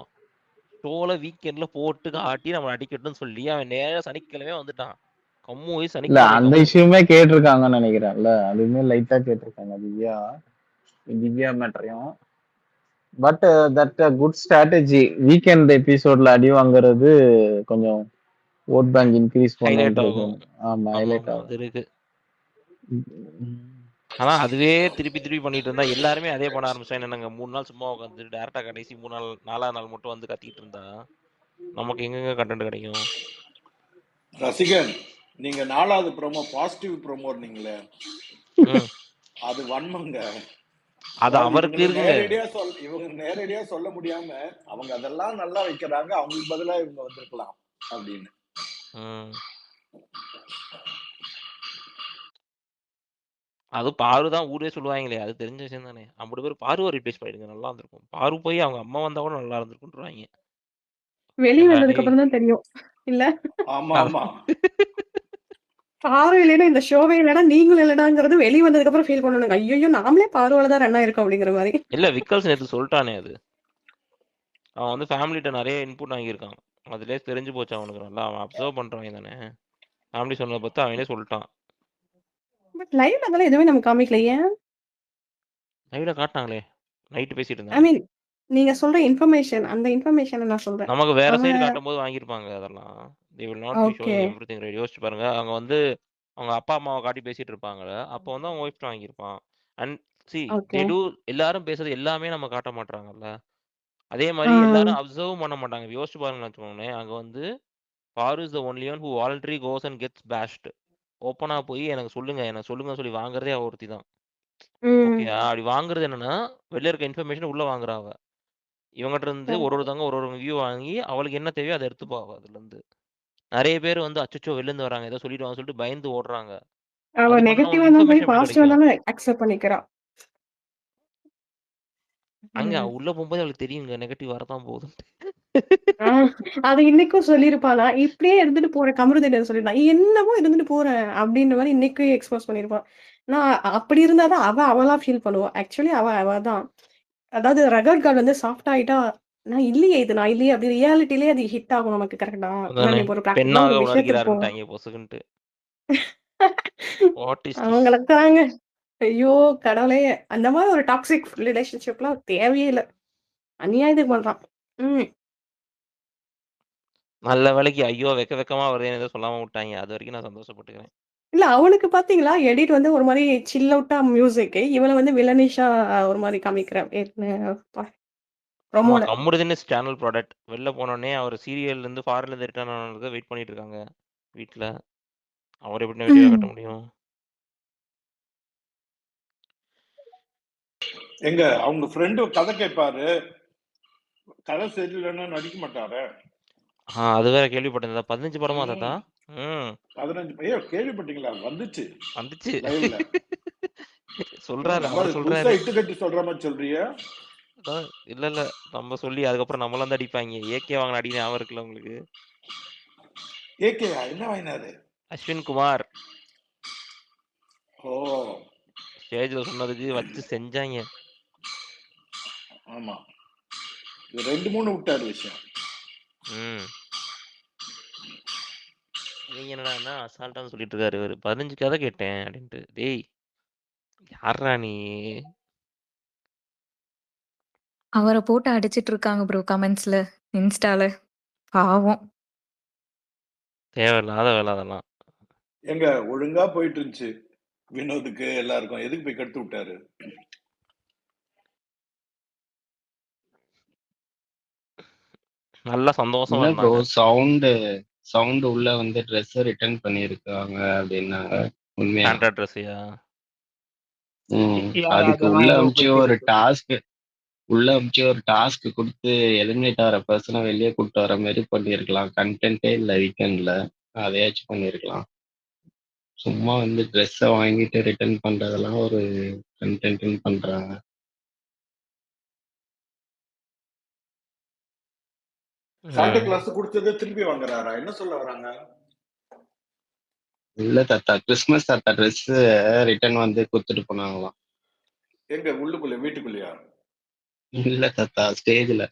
Speaker 6: ஷோல வீக்கெண்ட்ல போட்டு காட்டி நம்ம அடிக்கட்டும்னு சொல்லி அவன் நேரம் சனிக்கிழமே வந்துட்டான். கம்மூவி சனிக்கிழமை
Speaker 1: அந்த விஷயமே கேட்டிருக்காங்கன்னு நினைக்கிறேன்ல, அதுவுமே லைட்டா கேட்டிருக்காங்க திவ்யா மேட்டரையும். But that good strategy. Weekend எபிசோட்ல அடி வாங்குறது கொஞ்சம் ஓட் பேங்க் இன்க்ரீஸ் பண்ணும். ஆமா, ஹைலைட் ஆகும்
Speaker 6: இருக்கு. ஆனா அதுவே திருப்பி பண்ணிட்டு இருந்தா எல்லாருமே அதே பண்ண ஆரம்பிச்சா என்னங்க, 3 நாள் சும்மா உட்காந்து டேரக்டா கடைசி 3 நாள் 4ஆவது நாள் மட்டும் வந்து கத்திட்டு இருந்தா நமக்கு எங்க கண்டென்ட் கிடைக்கும்?
Speaker 5: ரசிகன், நீங்க 4வது ப்ரோமோ பாசிட்டிவ் ப்ரோமோ நீங்களே, அது வன்மங்க.
Speaker 6: அது அவருக்கு
Speaker 5: இவங்க நேரடியா சொல்ல முடியாம அவங்க அதெல்லாம் நல்லா வைக்கிறாங்க, அவங்களுக்கு பதிலா இவங்க வந்திருக்கலாம் அப்படின்னு.
Speaker 6: அது பாரு தான் ஊரே சொல்லுவாங்களே, அது தெரிஞ்ச விஷயம் தானே. 50 பேர் பாருவை ரிப்ளேஸ் பண்ணிடுங்க, நல்லா இருந்திருக்கும். பாரு போய் அவங்க அம்மா வந்தா கூட நல்லா இருந்திருக்குன்றாங்க.
Speaker 7: வெளியே வந்ததுக்கு அப்புறம் தான் தெரியும் இல்ல.
Speaker 5: ஆமா ஆமா,
Speaker 7: பாரு இல்லைன்னா இந்த ஷோவே இல்லைன்னா நீங்களும் இல்லைனாங்கிறது வெளியே வந்ததுக்கு அப்புறம் ஃபீல் பண்ணணுங்க. ஐயோ நாமளே பார்வையில தான் ரன் ஆயிருக்கோம் அப்படிங்கிற மாதிரி.
Speaker 6: இல்ல விக்கல்ஸ் நேற்று சொல்லிட்டானே, அது அவன் வந்து ஃபேமிலிட்ட நிறைய இன்புட் வாங்கியிருக்கான், அதுலேயே தெரிஞ்சு போச்சு அவனுக்கு. நல்லா அவன் அப்சர்வ் பண்றவங்க தானே, ஃபேமிலி சொன்னதை பார்த்து அவனே சொல்லிட்டான்.
Speaker 7: பட் லைவ்ல அதெல்லாம் எதுவுமே நம்ம காமிக்கலையே.
Speaker 6: லைவ்ல காட்டினாங்களே, நைட் பேசிட்டு
Speaker 7: ஐ
Speaker 6: இருந்தாங்க.
Speaker 7: மீன் நீங்க சொல்ற இன்ஃபர்மேஷன், அந்த இன்ஃபர்மேஷன் நான் சொல்றேன்.
Speaker 6: நமக்கு வேற சைடு காட்டும்போது வாங்கியிருப்பாங்க அதெல்லாம். they will not be showing everything right. யோசிச்சு பாருங்க, அவங்க வந்து அவங்க அப்பா அம்மாவை காட்டி பேசிட்டு இருப்பாங்க, அப்போ வந்து அவங்க ஒய்ஃப் வாங்கியிருப்பான். And
Speaker 7: okay.
Speaker 6: எல்லாரும் பேசுறது எல்லாமே நம்ம காட்ட மாட்றாங்கல்ல. அதே
Speaker 7: ஆ.
Speaker 6: மாரி எல்லாரும் அப்சர்வும் பண்ண மாட்டாங்க. யோசிச்சு பாருங்கன்னு வச்சுக்கோங்களேன். அங்க வந்து Paru is the only one who voluntary goes and gets bashed. ஓப்பனா போய் எனக்கு சொல்லுங்கன்னு சொல்லி வாங்குறதே அவ ஒருத்தி தான்.
Speaker 7: ம்.
Speaker 6: ஓகேயா? அப்படி வாங்குறது என்னன்னா, வெளில இருக்க இன்ஃபர்மேஷன உள்ள வாங்குறா அவ. இவங்கட்ட இருந்து
Speaker 7: கரெக்ட்.
Speaker 6: ஒருத்தவங்க ஒரு வியூ வாங்கி, அவளுக்கு என்ன தேவையோ அத எடுத்துப்பா அவ அதுலருந்து. நெறைய பேர் வந்து அச்சச்சோ! வெளிலருந்து வராங்க. ஏதோ சொல்லிடுவாங்கன்னு சொல்லிட்டு பயந்து ஓடுறாங்க.
Speaker 7: அவ
Speaker 6: அது பண்ணா
Speaker 7: நெகட்டிவா
Speaker 6: உனக்கு
Speaker 7: இருந்தாலும் சரி,
Speaker 6: இன்ஃபர்மேஷன் எப்படி
Speaker 7: பாசிட்டிவா
Speaker 6: கிடைக்கும்?
Speaker 7: இருந்தாலும் அக்செப்ட் பண்ணிக்கிறா.
Speaker 6: அங்க
Speaker 7: ம்.
Speaker 6: உள்ள போம்போது அவளுக்கு தெரியுங்க. நெகட்டிவ் வரத்தான் போகுதுன்ட்டு.
Speaker 7: ஆ. அது இன்னைக்கும் சொல்லியிருப்பாளா, இப்படியே இருந்துட்டு போறேன். கமருதீன் சொல்லியிருந்தான். என்னமோ இருந்துட்டு போறேன் அப்படின்ற மாரி இன்னைக்கும் எக்ஸ்போஸ் பண்ணியிருப்பா. நான் அப்படி இருந்தா தான் அவளா ஃபீல் பண்ணுவா. ஆக்சுவலி அவ தான். அதாவது ரகட் கார்ல் வந்து சாஃப்ட் ஆயிட்டா, நான் இல்லையே அப்படி ரியாலிட்டிலயே அது ஹிட் ஆகும் நமக்கு கரெக்ட்டா?
Speaker 6: அதானே.
Speaker 7: நான் இப்போ ஒரு ப்ராக்டிகலா
Speaker 6: பெண்ணாக
Speaker 7: ஒரு விஷயத்துக்கு போவேன்.
Speaker 6: உணர்கிறாருன்ட்டாய்ங்க பொசுக்குன்ட்டு. What is this?
Speaker 7: அவங்களுக்கு தாங்க. ஐயோ! கடவுளே! அந்த மாரி ஒரு டாக்ஸிக் ரிலேஷன்ஷிப்லாம் தேவையே இல்ல. அநியாயத்துக்கு பண்றான். ம்.
Speaker 6: நல்ல வேளைக்கு ஐயோ! வெக்கமா வருதேன்னு ஏதோ சொல்லாம வுட்டாய்ங்க. அதுவரைக்கும் நான் சந்தோஷப்பட்டுக்கிறேன்.
Speaker 7: இல்ல அவனுக்கு பார்த்தீங்களா, எடிட் வந்து ஒரு மாரி சில் அவுட்டா மியூசிக். இவள வந்து வில்லனிஷா ஒரு மாரி காமிக்கிறா.
Speaker 6: ஆமா.
Speaker 7: ப்ரோமோல.
Speaker 6: கம்முடுதுன்னு சேனல் ப்ராடக்ட். வெளில போனோனே அவர் சீரியல்லேருந்து ஃபாரின்லேருந்து ரிட்டர்ன் ஆனதுக்கு வெயிட் பண்ணிட்டு இருக்காங்க. வீட்ல. அவர எப்படி நெகட்டிவா காட்ட
Speaker 7: ம்.
Speaker 6: முடியும்?
Speaker 11: எங்க அவங்க ஃப்ரெண்டு கதை கேட்பாரு, கதை சரியில்லைன்னா நடிக்க மாட்டாரு.
Speaker 6: அது வேற கேள்விப்பட்டேன். 15 படமா தாத்தா?
Speaker 11: ம்.
Speaker 6: ம்.
Speaker 11: 15 கேள்விப்பட்டீங்களா? வந்துச்சு
Speaker 6: வந்துச்சு.
Speaker 11: லைவ்ல.
Speaker 6: சொல்றாரு.
Speaker 11: நம்ம
Speaker 6: அவரு
Speaker 11: புதுசா
Speaker 6: சொல்றாரு.
Speaker 11: இட்டு கட்டி சொல்ற மாதிரி சொல்றிய?
Speaker 6: அதான் இல்ல. நம்ம சொல்லி அதுக்கப்புறம் நம்மள வந்து அடிப்பாய்ங்க. ஏகே வாங்குன அடி ஞாபகம் இருக்குல்ல உங்களுக்கு?
Speaker 11: ஏகேயா என்ன வாங்கினாரு?
Speaker 6: அஸ்வின் குமார்.
Speaker 11: ஓ.
Speaker 6: ஸ்டேஜ்ல சொன்னதுக்கு வச்சு செஞ்சாய்ங்க.
Speaker 11: ஆமா. இது 2, 3 விட்டாரு விஷயம்.
Speaker 6: ம். இவங்க என்னடான்னா அசால்ட்டான்னு சொல்லிட்டு இருக்காரு இவரு. 15 கதை கேட்டேன் அப்படின்ட்டு. டேய்! யார்றா நீ?
Speaker 8: அவர போட்டு அடிச்சிட்டு இருக்காங்க ப்ரோ கமெண்ட்ஸ்ல, இன்ஸ்டால. பாவம்.
Speaker 6: தேவையில்லாத வேலை அதெல்லாம்.
Speaker 11: எங்க ஒழுங்கா போயிட்டு இருந்துச்சு. வினோதுக்கு எல்லாருக்கும் எதுக்கு போய் கெடுத்து விட்டாரு?
Speaker 6: நல்லா சந்தோஷமா
Speaker 12: இல்ல ப்ரோ
Speaker 6: இருந்தாங்க.
Speaker 12: சவுண்ட் உள்ள வந்து ட்ரெஸ் ரிட்டர்ன் பண்ணிருக்காங்க அப்படின்னாங்க. உண்மையா?
Speaker 6: சாண்டா ட்ரெஸ்ஸையா?
Speaker 12: அதுக்கு
Speaker 10: அதெல்லாம்
Speaker 12: உள்ள
Speaker 10: எங்க
Speaker 12: அமுச்சு
Speaker 10: போய்
Speaker 12: ஒரு
Speaker 10: தெரியும்.
Speaker 12: டாஸ்க் கொடுத்து எலிமினேட் ஆகிற பர்சனை வெளியே கூப்பிட்டு வர மாதிரி பண்ணிருக்கலாம். கண்டென்ட்டே இல்ல வீக்கெண்ட்ல. அதையாச்சும் பண்ணிருக்கலாம். சும்மா வந்து ட்ரெஸ்ஸை வாங்கிட்டு ரிட்டர்ன் பண்றதெல்லாம் ஒரு கண்டென்ட்னு பண்றாங்க.
Speaker 11: சாண்டா கிளாஸ் கொடுத்ததை திருப்பி வாங்குறாரா? என்ன சொல்ல வராங்க?
Speaker 12: இல்ல தாத்தா, கிறிஸ்துமஸ் தாத்தா ட்ரெஸ் ரிட்டர்ன் வந்து கொடுத்துட்டு போனாங்களாம்.
Speaker 11: எங்க உள்ளுக்குள்ள வீட்டுக்குள்ளயா?
Speaker 12: இல்ல தாத்தா, ஸ்டேஜ்ல.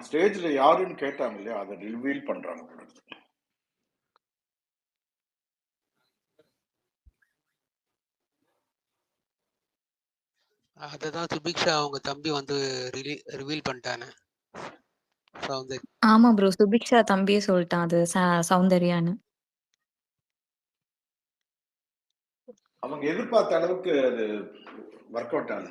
Speaker 11: ஸ்டேஜ்ல யாருன்னு கேட்டாங்க இல்லையா, அதை ரிவீல் பண்றாங்க.
Speaker 9: அததான் சுபிக்ஷா அவங்க தம்பி வந்து ரிவீல் பண்ணிட்டானே.
Speaker 8: ஆமா ப்ரோ. சுபிக்ஷா தம்பியே சொல்லிட்டான் அது சௌந்தர்யான்னு.
Speaker 11: அவங்க எதிர்பார்த்த அளவுக்கு அது ஒர்க் அவுட் ஆகல.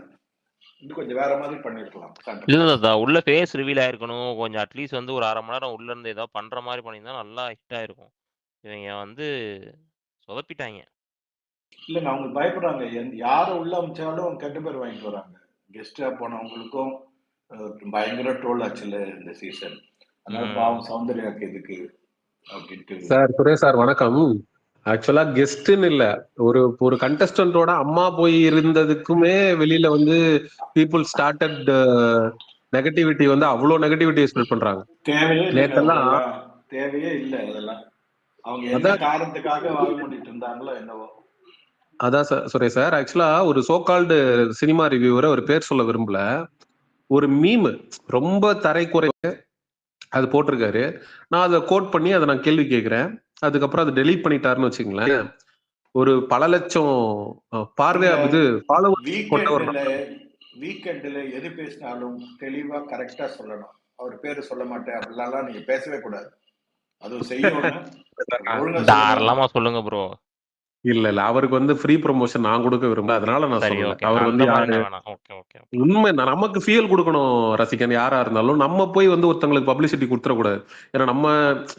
Speaker 11: இன்னும் கொஞ்சம் வேற மாதிரி பண்ணிருக்கலாம்.
Speaker 6: இல்ல தாத்தா, உள்ள ஃபேஸ் ரிவீல் ஆயிருக்கணும். கொஞ்சம் அட்லீஸ்ட் வந்து ஒரு 1/2 மணி நேரம் உள்ள இருந்து ஏதாவது பண்ற மாதிரி பண்ணியிருந்தா நல்லா ஹிட் ஆயிருக்கும். இவங்க வந்து சொதப்பிட்டாங்க.
Speaker 11: இல்லைங்க, அவங்க பயப்படுறாங்க. யாரை உள்ள அமைச்சாலும் கெட்ட பேர் வாங்கிட்டு வராங்க. கெஸ்டா போனவங்களுக்கும் பயங்கர ட்ரோல் ஆச்சுல இந்த சீசன். அதனால பாவம் சௌந்தர்யாக்கு எதுக்கு அப்படின்ட்டு.
Speaker 13: சார் சுரேஷ் சார் வணக்கம். ஆக்சுவலா கெஸ்ட்னு இல்ல, ஒரு கண்டஸ்டன்டோட அம்மா போய் இருந்ததுக்குமே வெளியில வந்து பீப்புள் ஸ்டார்டட் நெகட்டிவிட்டி வந்து அவ்வளவு நெகட்டிவிட்டி ஸ்ப்ரெட் பண்றாங்க.
Speaker 11: தேவையே இல்லைங்க
Speaker 13: நேத்தெல்லாம்
Speaker 11: அதெல்லாம். தேவையே இல்லை அதெல்லாம். அவங்க என்ன காரணத்துக்காக வாய மூடிட்டு இருந்தாங்களோ என்னவோ.
Speaker 13: அதான் சுரேஷ் சார், ஆக்சுவலா ஒரு சோகால்டு சினிமா ரிவ்யூவரை ஒரு பேர் சொல்ல விரும்பல, ஒரு மீம் ரொம்ப தரைக்குறை அது போட்டிருக்காரு. நான் அதை கோட் பண்ணி அதை நான் கேள்வி கேட்கிறேன். அதுக்கப்புறம் அதை டெலீட் பண்ணிட்டாருன்னு வச்சுங்களேன். ஒரு பல லட்சம் பார்வையாவது
Speaker 11: வீக்கெண்ட்ல எது பேசினாலும் தெளிவா கரெக்டா சொல்லணும். அவர் பேரு சொல்ல மாட்டேன் அப்படிலாம் நீங்க பேசவே கூடாது. அது செய்யணும்.
Speaker 6: தாராளமா சொல்லுங்க ப்ரோ.
Speaker 13: இல்ல இல்ல அவருக்கு வந்து ஃப்ரீ ப்ரொமோஷன் நான் கொடுக்க விரும்பல, அதனால நான்
Speaker 6: சரி,
Speaker 13: சொல்லல.
Speaker 6: ஓகே.
Speaker 13: அவர்
Speaker 6: அந்த
Speaker 13: வந்து யாரு
Speaker 6: மாதிரினா வேணாம். Okay, okay, okay.
Speaker 13: உண்மை நமக்கு ஃபீல் கொடுக்கணும் ரசிகன் யாரா இருந்தாலும். நம்ம போய் வந்து ஒருத்தங்களுக்கு பப்ளிசிட்டி கொடுத்துடக்கூடாது. ஏன்னா நம்ம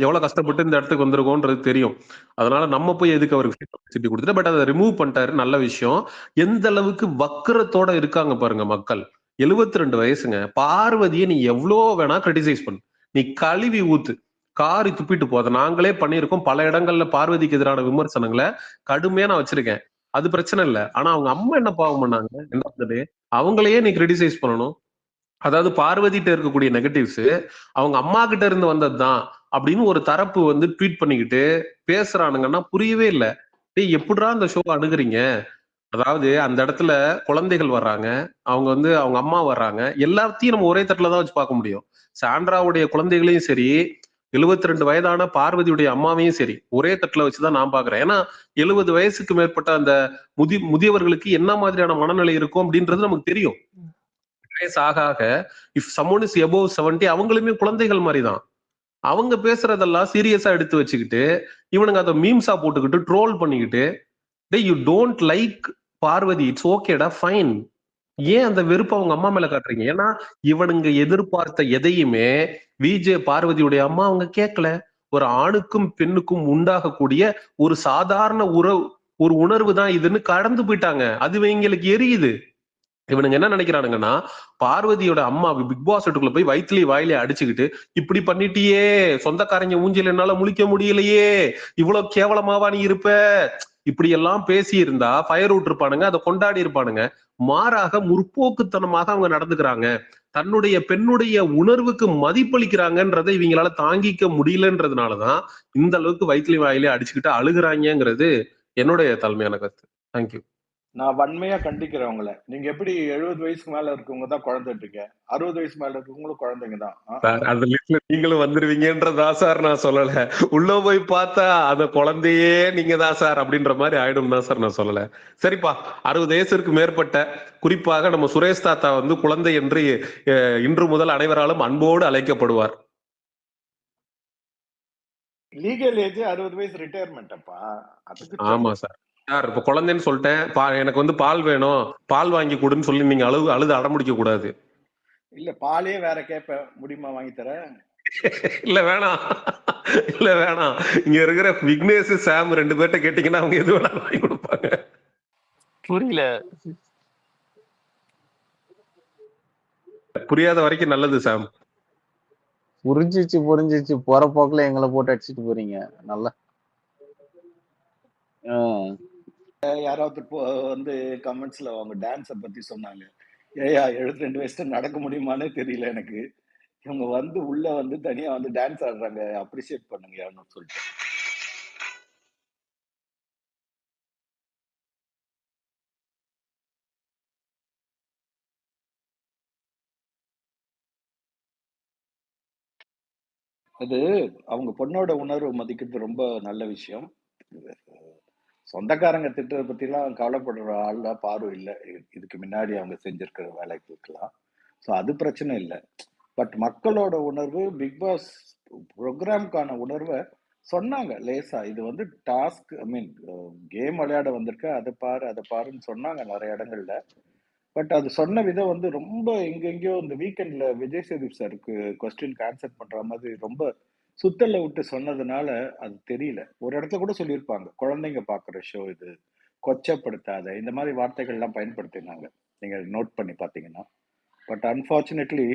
Speaker 13: எவ்வளவு கஷ்டப்பட்டு இந்த இடத்துக்கு வந்திருக்கோன்றது தெரியும். அதனால நம்ம போய் எதுக்கு அவருக்கு பப்ளிசிட்டி கொடுத்துட்டு, பட் அதை ரிமூவ் பண்ணிட்டாரு, நல்ல விஷயம். எந்த அளவுக்கு வக்கரத்தோட இருக்காங்க பாருங்க மக்கள். 72 வயசுங்க. பார்வதியை நீ எவ்வளோ வேணா கிரிட்டிசைஸ் பண்ணு, நீ கழுவி ஊத்து, காரி துப்பிட்டு போத நாங்களே பண்ணியிருக்கோம். பல இடங்கள்ல பார்வதிக்கு எதிரான விமர்சனங்களை கடுமையா நான் வச்சிருக்கேன். அது பிரச்சனை இல்லை. ஆனா அவங்க அம்மா என்ன பாவம் பண்ணாங்க? என்ன அவங்களையே நீ கிரிட்டிசைஸ் பண்ணணும். அதாவது பார்வதிட்ட இருக்கக்கூடிய நெகட்டிவ்ஸ் அவங்க அம்மா கிட்ட இருந்து வந்ததுதான் அப்படின்னு ஒரு தரப்பு வந்து ட்வீட் பண்ணிக்கிட்டு பேசுறானுங்கன்னா புரியவே இல்லை. டேய் எப்படிடா அந்த ஷோ அணுகுறீங்க? அதாவது அந்த இடத்துல குழந்தைகள் வர்றாங்க, அவங்க வந்து அவங்க அம்மா வர்றாங்க, எல்லாத்தையும் நம்ம ஒரே தட்டுல தான் வச்சு பார்க்க முடியும். சாண்ட்ராவுடைய குழந்தைகளையும் சரி, 72 வயதான பார்வதியுடைய அம்மாவையும் சரி ஒரே தட்டுல வச்சுதான் நான் பாக்குறேன். ஏன்னா 70 வயசுக்கு மேற்பட்ட அந்த முதியவர்களுக்கு என்ன மாதிரியான மனநிலை இருக்கும் அப்படின்றது நமக்கு தெரியும். வயசு ஆக ஆக இஃப் சம்மோன் இஸ் எபோவ் 70 அவங்களுமே குழந்தைகள் மாதிரி தான். அவங்க பேசுறதெல்லாம் சீரியஸா எடுத்து வச்சுக்கிட்டு இவனுங்க அதை மீம்ஸா போட்டுக்கிட்டு ட்ரோல் பண்ணிக்கிட்டு, டே you don't like Parvathi, it's ஓகேடா, ஃபைன். ஏன் அந்த வெறுப்பு அவங்க அம்மா மேல காட்டுறீங்க? ஏன்னா இவனுங்க எதிர்பார்த்த எதையுமே விஜே பார்வதியுடைய அம்மா அவங்க கேட்கல. ஒரு ஆணுக்கும் பெண்ணுக்கும் உண்டாகக்கூடிய ஒரு சாதாரண ஒரு உணர்வு தான் இதுன்னு கடந்து போயிட்டாங்க. அது இவங்களுக்கு எரியுது. இவனுங்க என்ன நினைக்கிறானுங்கன்னா, பார்வதியோட அம்மா பிக் பாஸ் வீட்டுக்குள்ள போய் வயிற்றுலயே வாயிலே அடிச்சுக்கிட்டு, இப்படி பண்ணிட்டியே, சொந்தக்காரங்க மூஞ்சில என்னால முழிக்க முடியலையே, இவ்வளவு கேவலமாவா நீ இருப்ப, இப்படி எல்லாம் பேசி இருந்தா ஃபயர் விட்டுருப்பானுங்க, அதை கொண்டாடி இருப்பானுங்க. மாறாக முற்போக்குத்தனமாக அவங்க நடந்துக்கிறாங்க, தன்னுடைய பெண்ணுடைய உணர்வுக்கு மதிப்பளிக்கிறாங்கன்றதை இவங்களால தாங்கிக்க முடியலன்றதுனாலதான் இந்த அளவுக்கு வயிற்றுலயே வாயிலே அடிச்சுக்கிட்டு அழுகுறாங்கிறது என்னுடைய தாழ்மையான கருத்து. தேங்க்யூ.
Speaker 11: நான் வன்மையா கண்டிக்கிறேன் உங்களை. நீங்க எப்படி 70 வயசுக்கு மேல இருக்கவங்க தான் குழந்தைன்றீங்க, 60 வயசு மேல இருக்கவங்களும் குழந்தைங்க தான்.
Speaker 13: அந்த லிஸ்ட்ல நீங்களும் வந்துருவீங்கன்றதா சார் நான் சொல்லல. உள்ள போய் பார்த்தா அந்த குழந்தையே நீங்க தான் சார் அப்படின்ற மாதிரி ஆயிடும் தான் சார் நான் சொல்லல. சரிப்பா, 60 வயசுக்கு மேற்பட்ட குறிப்பாக நம்ம சுரேஷ் தாத்தா வந்து குழந்தை என்று இன்று முதல் அனைவராலும் அன்போடு அழைக்கப்படுவார்.
Speaker 11: லீகல் ஏஜ் 60 வயசு ரிட்டையர்மெண்ட் அப்பா. அதுக்கு
Speaker 13: ஆமா சார். சார் இப்ப குழந்தைன்னு சொல்லிட்டேன், எனக்கு வந்து பால் வேணும், பால் வாங்கி கொடுன்னு சொல்லி நீங்க அழுது அடம்பிடிக்க கூடாது.
Speaker 11: இல்ல பாலே வேற கேப்ப முடியுமா வாங்கி தர?
Speaker 13: இல்ல வேணாம், இல்ல வேணாம். இங்க இருக்கிற விக்னேஷ் சாம் 2 பேர்ட்ட கேட்டீங்கன்னா அவங்க எது வேணாலும் வாங்கி கொடுப்பாங்க.
Speaker 3: புரியல.
Speaker 13: புரியாத வரைக்கும் நல்லது சாம்.
Speaker 1: புரிஞ்சிச்சு போற போக்குல எங்களை போட்டு அடிச்சுட்டு போறீங்க. நல்லா
Speaker 11: யாராவது வந்து கமெண்ட்ஸ்ல அவங்க டான்ஸ பத்தி சொன்னாங்க. ஏயா 72 வயசுல நடக்க முடியுமானே தெரியல எனக்கு. இவங்க வந்து உள்ள வந்து தனியா வந்து டான்ஸ் ஆடுறாங்க, அப்ரிஷியேட் பண்ணுங்க யாருன்னு சொல்லிட்டு. அது அவங்க பொண்ணோட உணர்வு மதிக்கிறது ரொம்ப நல்ல விஷயம். சொந்தக்காரங்க திட்டத்தை பத்திலாம் கவலைப்படுற ஆள்ல பார்வை இல்லை. இதுக்கு முன்னாடி அவங்க செஞ்சிருக்கிற வேலைகளுக்கெல்லாம். ஸோ அது பிரச்சனை இல்லை. பட் மக்களோட உணர்வு, பிக் பாஸ் ப்ரோக்ராம்கான உணர்வை சொன்னாங்க லேசா. இது வந்து டாஸ்க், ஐ மீன் கேம் விளையாட வந்திருக்க, அதை பாருன்னு சொன்னாங்க நிறைய இடங்கள்ல. பட் அது சொன்ன விதம் வந்து ரொம்ப எங்கெங்கயோ இந்த வீக்கெண்ட்ல விஜய் சேதுபதி சாருக்கு கொஸ்டினுக்கு ஆன்சர் பண்ற மாதிரி ரொம்ப சுத்தல்ல விட்டு சொன்னதுனால அது தெரியல. ஒரு இடத்துல கூட சொல்லியிருப்பாங்க, குழந்தைங்க பாக்குற ஷோ இது, கொச்சப்படுத்தாத, இந்த மாதிரி வார்த்தைகள் எல்லாம் பயன்படுத்தினாங்க, நீங்க நோட் பண்ணி பாத்தீங்கன்னா. பட் அன்பார்ச்சுனேட்லி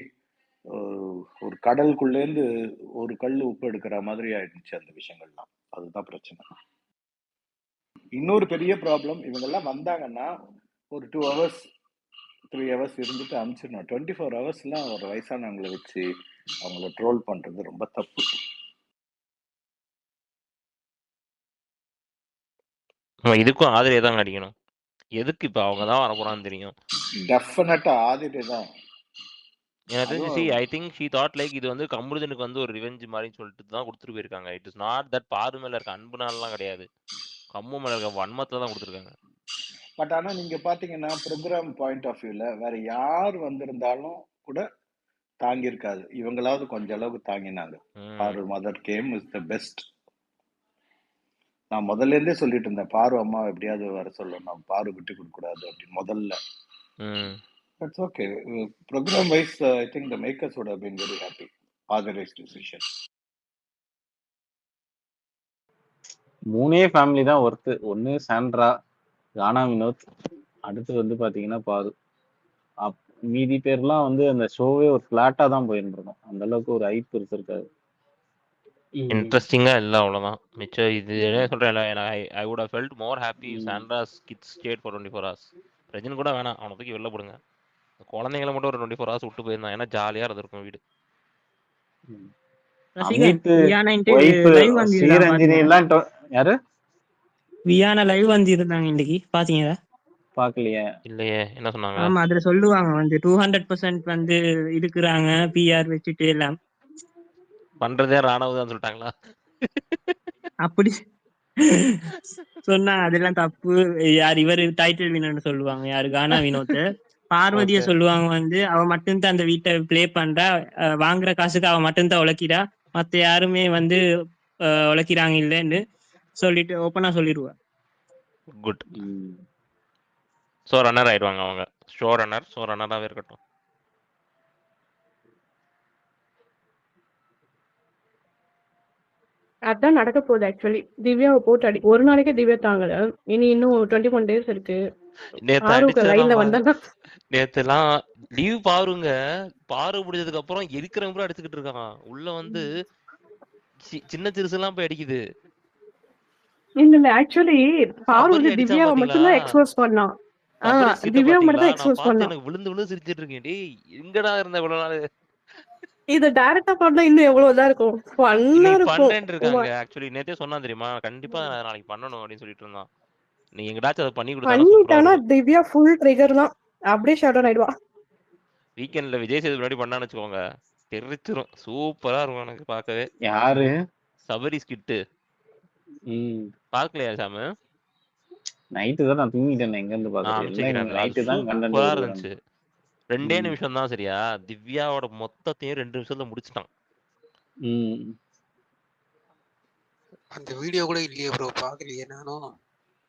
Speaker 11: ஒரு கடலுக்குள்ளேருந்து ஒரு கல் உப்பு எடுக்கிற மாதிரி ஆயிடுச்சு அந்த விஷயங்கள்லாம். அதுதான் பிரச்சனை. இன்னொரு பெரிய ப்ராப்ளம், இவங்கெல்லாம் வந்தாங்கன்னா ஒரு 2 hours 3 hours இருந்துட்டு அனுப்பிச்சிடணும். 24 hours ஒரு வயசானவங்களை வச்சு அவங்கள ட்ரோல் பண்றது ரொம்ப தப்பு.
Speaker 6: இதுக்கும் ஆதிரியை தான் அடிக்கணும். எதுக்கு இப்ப அவங்க தான் வரப்போறான்னு தெரியும்.
Speaker 11: டெஃபினட்டா ஆதிரியை தான்.
Speaker 6: எனக்கு தெரிஞ்சு I think she thought like இது வந்து கமருதனுக்கு வந்து ஒரு ரிவெஞ்ச் மாதிரி சொல்லிட்டு தான் கொடுத்துட்டு போயிருக்காங்க. இட் இஸ் நாட் தட் பாரு மேல இருக்க அன்புனாலாம் கிடையாது, கம்மு மேல இருக்க வன்மத்துல தான் கொடுத்துருக்காங்க.
Speaker 11: பட் ஆனா நீங்க பாத்தீங்கன்னா ப்ரோக்ராம் பாயிண்ட் ஆஃப் வியூல வேற யார் வந்திருந்தாலும் கூட தாங்கி இருக்காது. இவங்களாவது கொஞ்ச அளவுக்கு தாங்கினாங்க. Our mother game is the best. நான் முதல்ல இருந்தே சொல்லிட்டு இருந்தேன், பாரு அம்மா எப்படியாவது வர சொல்லணும், பாரு விட்டு கொடுக்க கூடாது அப்படின்னு முதல்ல. That's okay. Program wise, I think the makers would have been very happy. Authorized decision.
Speaker 1: 3 family தான் ஒர்த்து. ஒன்னு சாண்ட்ரா, ராணா வினோத், அடுத்து வந்து பாத்தீங்கன்னா பாரு. மீதி பேர்லாம் வந்து அந்த ஷோவே ஒரு ஃபிளாட்டா தான் போயிருந்துருக்கும். அந்த அளவுக்கு ஒரு ஹைப் இருக்காது.
Speaker 6: இன்ட்ரெஸ்டிங்கா இல்ல அவ்வளவுதான். மிச்சம் இது என்ன சொல்றேன், I would have felt more happy Sandra's kids stayed for 24 hours. Prajan கூட வேணாம், அவனை தூக்கி வெளில போடுங்க. குழந்தைங்களை மட்டும் ஒரு 24 hours விட்டு போயிருந்தான், ஏன்னா ஜாலியா இருந்திருக்கும் வீடு.
Speaker 1: அமித் வைஃப் ஸ்ரீரஞ்சனி எல்லாம் யாரு
Speaker 10: வியானா லைவ் வந்திருந்தாங்க இன்னைக்கு, பாத்தீங்களா?
Speaker 1: பாக்கலையே.
Speaker 6: இல்லையே, என்ன சொன்னாங்க?
Speaker 10: ஆமா, அதுல சொல்லுவாங்க வந்து 200% வந்து இருக்கிறாங்க பிஆர் வச்சுட்டு எல்லாம்
Speaker 6: பண்றதே ராணுவதான் சொல்லிட்டாங்களா?
Speaker 10: அப்படி சொன்னா அதெல்லாம் தப்பு. யார் இவரு டைட்டில் வினர்னு சொல்லுவாங்க, யாரு கானா வினோத். பார்வதிய சொல்லுவாங்க வந்து அவ மட்டும்தான் அந்த வீட்டை பிளே பண்றா, வாங்குற காசுக்கு அவ மட்டும்தான் உழைக்கிறா, மத்த யாருமே வந்து உழைக்கிறாங்க இல்லைன்னு சொல்லிட்டு ஓப்பனா சொல்லிடுவா.
Speaker 6: குட். ஸோ ரன்னர் ஆயிடுவாங்க அவங்க. ஷோ ரன்னராகவே இருக்கட்டும்.
Speaker 7: அதான் நடக்க போகுது ஆக்சுவலி. திவ்யாவை போட்டு அடி ஒரு நாளைக்கே திவ்யா தாங்கல, இனி இன்னும் 21 days இருக்கு. லைன்ல வந்தா
Speaker 6: நேத்துலாம் லீவ் பாருங்க, பாரு முடிஞ்சதுக்கு அப்புறம் இருக்கிறவங்க கூட அடிச்சுக்கிட்டு இருக்கான் உள்ள வந்து. சின்ன சிறுசு எல்லாம் போய் அடிக்குது.
Speaker 7: இல்ல ஆக்சுவலி பாரு வந்து திவ்யாவை மட்டும் தான் எக்ஸ்போஸ் பண்ணான். திவ்யா மட்டும் தான் எக்ஸ்போஸ் பண்ணான்.
Speaker 6: எனக்கு விழுந்து விழுந்து சிரிச்சிட்டு இருக்கேன். டேய் எங்கடா இருந்த இவ்வளவு நாள்?
Speaker 7: இது டைரக்டா பண்ணா இன்னும் எவ்வளவுதான் இருக்கும், ஃபன்னா இருக்கும்.
Speaker 6: இருக்காங்க ஆக்சுவலி. நேத்தே சொன்னா தெரியுமா, கண்டிப்பா நாளைக்கு பண்ணணும் அப்படின்னு சொல்லிட்டு இருந்தான். நீ எங்கடாச்சும் அதை பண்ணி
Speaker 7: பண்ணிட்டானா திவ்யா ஃபுல் ட்ரிகர் தான், அப்படியே ஷட் டவுன் ஆயிடுவா.
Speaker 6: வீக்கெண்ட்ல விஜய் சேது முன்னாடி பண்ணான்னு வச்சுக்கோங்க, தெரிச்சிரும். சூப்பரா இருக்கும் எனக்கு பார்க்கவே.
Speaker 1: யாரு?
Speaker 6: சபரி ஸ்கிட்டு. பார்க்கலையா சாமு?
Speaker 1: நைட்டு தான் நான் தூங்கிட்டேன். எங்க இருந்து பாக்குறேன், நைட்டு தான்
Speaker 6: சூப்பரா இருந்துச்சு. 2 நிமிஷம் தான் சரியா, திவ்யாவோட மொத்தத்தையும் 2 நிமிஷத்துல முடிச்சிட்டான்.
Speaker 9: அந்த வீடியோ கூட இல்லையே ப்ரோ, பாக்கலையே நானும்.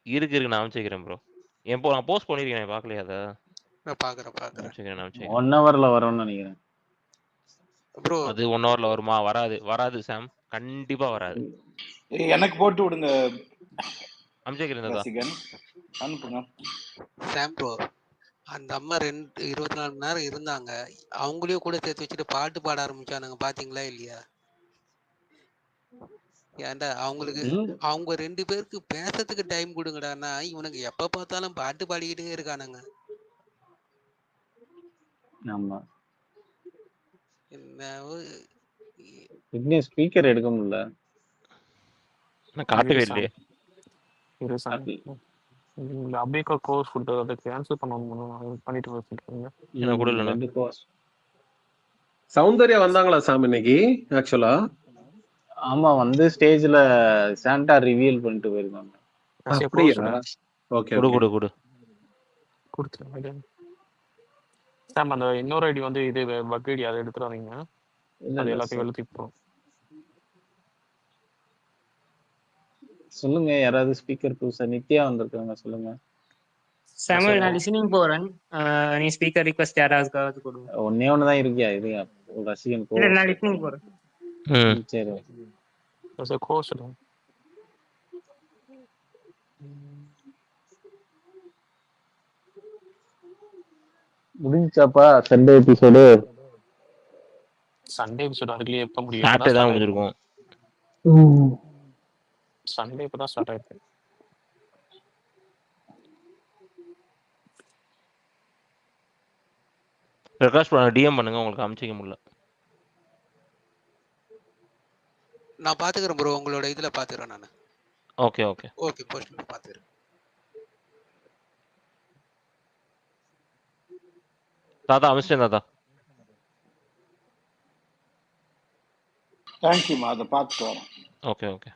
Speaker 6: இருக்கு நான் அமைச்சிக்கிறேன் ப்ரோ. நான் போஸ்ட் பண்ணிருக்கேன், பார்க்கலையா? அதை
Speaker 9: நான் பாக்குறேன்
Speaker 1: 1 hourல வரும்னு நினைக்கிறேன்
Speaker 9: ப்ரோ.
Speaker 6: அது 1 hourல வருமா? வராது சாம், கண்டிப்பா வராது.
Speaker 11: எனக்கு போட்டு விடுங்க,
Speaker 6: அமைச்சிக்கிறேன்.
Speaker 11: அனுப்புங்க
Speaker 9: சாம் ப்ரோ. அந்த அம்மா 24 மணி நேரம் இருந்தாங்க, அவங்களையும் கூட சேர்த்து வச்சுட்டு பாட்டு பாட ஆரம்பிச்சானுங்க, பாத்தீங்களா இல்லையா? ஏன்டா அவங்க 2 பேருக்கு பேசுறதுக்கு டைம் கொடுங்கடான்னா இவனுக்கு எப்ப பார்த்தாலும் பாட்டு பாடிக்கிட்டே இருக்கானுங்க.
Speaker 1: ஆமா,
Speaker 9: என்ன
Speaker 1: ஸ்பீக்கர் எடுக்க முடியல,
Speaker 6: நான் காட்டவே இல்லையே.
Speaker 3: அபிகா கோர்ஸ் கொடுத்தது அதை கேன்சல் பண்ணணும் பண்ணிட்டு வச்சிருக்கீங்க.
Speaker 6: என்ன கூட இல்ல.
Speaker 13: சௌந்தர்யா வந்தாங்களா சாம் இன்னைக்கு ஆக்சுவலா?
Speaker 1: ஆமா, வந்து ஸ்டேஜ்ல சாண்டா ரிவீல் பண்ணிட்டு போயிருக்காங்க.
Speaker 13: அப்படியா? ஓகே
Speaker 6: குடு
Speaker 3: கொடுத்துருங்க சாம். அந்த இன்னொரு ஐடி வந்து இது பக் ஐடி, அதை எடுத்துறாதீங்க, அது எல்லாத்தையும் எழுதி போறோம்.
Speaker 1: சொல்லுங்க, யாராவது ஸ்பீக்கர் புதுசா? நித்யா வந்திருக்காங்க, சொல்லுங்க.
Speaker 10: சாமுவேல், நான் லிசனிங் போறேன், நீ ஸ்பீக்கர் ரிக்வெஸ்ட் யாராவது கொடுங்க.
Speaker 1: ஒண்ணே ஒண்ணுதான் இருக்கியா? இது ரசிகன்
Speaker 10: இல்ல, நான் லிசனிங் போறேன்.
Speaker 1: சரி, முடிஞ்சாப்பா சண்டே எபிசோடு?
Speaker 3: சண்டே எபிசோட் அதுக்குள்ளே எப்ப முடியும்?
Speaker 6: சாட்டர்டே தான் முடிஞ்சிருக்கும்.
Speaker 3: சண்டே இப்பதான் ஸ்டார்ட் ஆயிருக்கு.
Speaker 6: பிரகாஷ் டிஎம் பண்ணுங்க, உங்களுக்கு அனுப்பிச்சிக்க முடியல.
Speaker 9: நான் பாத்துக்கிறேன் ப்ரோ, உங்களோட இதுல பாத்துக்கிறேன் நான்.
Speaker 6: ஓகே
Speaker 9: போஸ்ட்ல பாத்துக்கிறேன்.
Speaker 6: தாத்தா அமிச்சிட்டேன் தாத்தா.
Speaker 11: தேங்க்யூமா, அதை பார்த்துட்டு வரேன்.
Speaker 6: ஓகே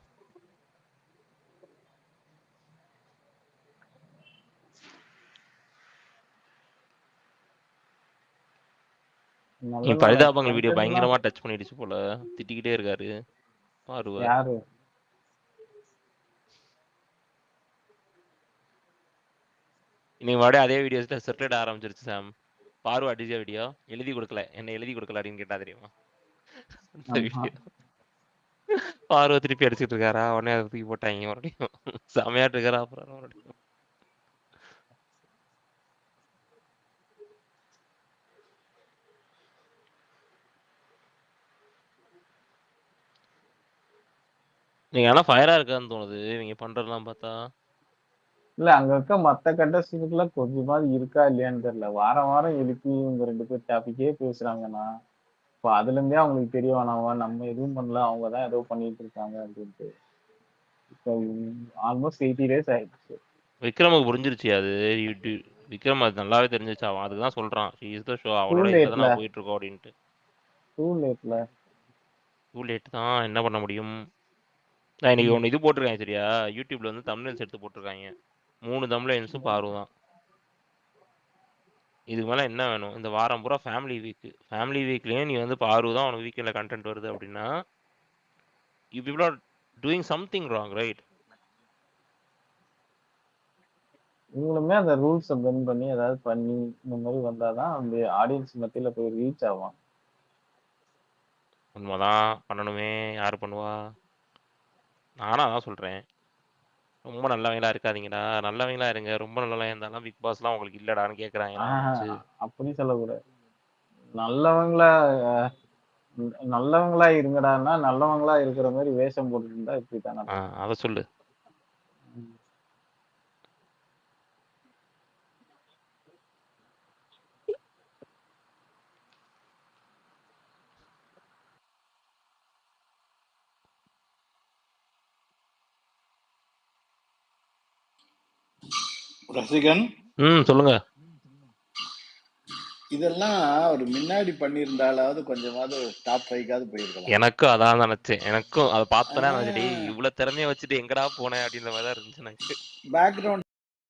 Speaker 6: பரிதாபங்கள் வீடியோ பயங்கரமா டச் பண்ணிடுச்சு போல, திட்டிக்கிட்டே இருக்காரு பாருவ.
Speaker 1: யாரு?
Speaker 6: இன்னைக்கு மறுபடியும் அதே வீடியோஸ்ல சர்க்குலேட் ஆரம்பிச்சிருச்சு சாம். பாரு அடிச்ச வீடியோ எழுதி கொடுக்கல, என்ன எழுதி கொடுக்கல அப்படின்னு கேட்டா தெரியுமா அந்த
Speaker 1: ஆமா.
Speaker 6: வீடியோ. பார்வை திருப்பி அடிச்சிட்டு இருக்காரா, உடனே அதை தூக்கி போட்டாங்க மறுபடியும். செமையாட்டு இருக்காரா அப்புறம் மறுபடியும். நீங்க ஆனா ஃபயரா இருக்கான்னு தோணுது இவங்க பண்றதெல்லாம் பார்த்தா.
Speaker 1: இல்ல அங்க இருக்க மத்த கண்டஸ்டன்ட்ல கொஞ்சமாவது இருக்கா இல்லையான்னு தெரியல. வாரம் வாரம் எழுப்பி இவங்க 2 பேர் டாபிக்கே பேசுறாங்கன்னா இப்போ அதுல இருந்தே அவங்களுக்கு தெரிய வேணாமா நம்ம எதுவும் பண்ணல, அவங்கதான் ஏதோ பண்ணிட்டு இருக்காங்க அப்படின்ட்டு. இப்போ ஆல்மோஸ்ட் 80 days ஆயிடுச்சு.
Speaker 6: விக்ரமுக்கு புரிஞ்சிருச்சு அது. விக்ரம் அது நல்லாவே தெரிஞ்சிச்சு. அவன் அதுதான் சொல்றான், ஷோ
Speaker 1: டூ
Speaker 6: அவளோட இதுல
Speaker 1: லேட்ல
Speaker 6: தான் போயிட்டு இருக்கோம் அப்படின்ட்டு.
Speaker 1: டூ லேட்ல
Speaker 6: டூ லேட் தான், என்ன பண்ண முடியும். நான் இன்னைக்கு ஒன்று இது போட்டிருக்கேன் சரியா, யூடியூப்ல வந்து தம்ப்நெயில்ஸ் எடுத்து போட்டிருக்காங்க. 3 தம்ப்நெயில்ஸும் பார்வை தான். இதுக்கு மேலே என்ன வேணும். இந்த வாரம் பூரா ஃபேமிலி வீக், ஃபேமிலி வீக்லேயே நீ வந்து பார்வை தான் உனக்கு வீக்கெண்டில் கண்டென்ட் வருது அப்படின்னா you people are doing something wrong right.
Speaker 1: இவங்களுமே அந்த ரூல்ஸை பெண்ட் பண்ணி ஏதாவது பண்ணி இந்த மாதிரி வந்தாதான் அந்த ஆடியன்ஸ் மத்தியில போய் ரீச் ஆகும்.
Speaker 6: உண்மைதான், பண்ணணுமே, யார் பண்ணுவா. நானும் அதான் சொல்றேன், ரொம்ப நல்லவங்களா இருக்காதீங்கடா, நல்லவங்களா இருங்க. ரொம்ப நல்லவங்களா இருந்தாலும் பிக் பாஸ்லாம் உங்களுக்கு இல்லடான்னு கேட்குறாங்களா.
Speaker 1: அப்படி சொல்லக்கூடாது. நல்லவங்களா நல்லவங்களா இருங்கடான்னா நல்லவங்களா இருக்கிற மாதிரி வேஷம் போட்டுட்டு இருந்தா இப்படி தானே.
Speaker 6: அதை சொல்லு.
Speaker 11: ரசிகன்
Speaker 6: சொல்லுங்க.
Speaker 11: இதெல்லாம் ஒரு முன்னாடி பண்ணியிருந்தாலாவது கொஞ்சமாவது டாப் 5க்காவது போயிருக்கலாம்.
Speaker 6: எனக்கும் அதான் நினைச்சேன். எனக்கும் அதை பார்த்தேன்னா இவ்வளவு திறமைய வச்சுட்டு எங்கடா போனேன் அப்படின்ற மாதிரி தான் இருந்துச்சு எனக்கு.
Speaker 11: பேக்ரவுண்ட்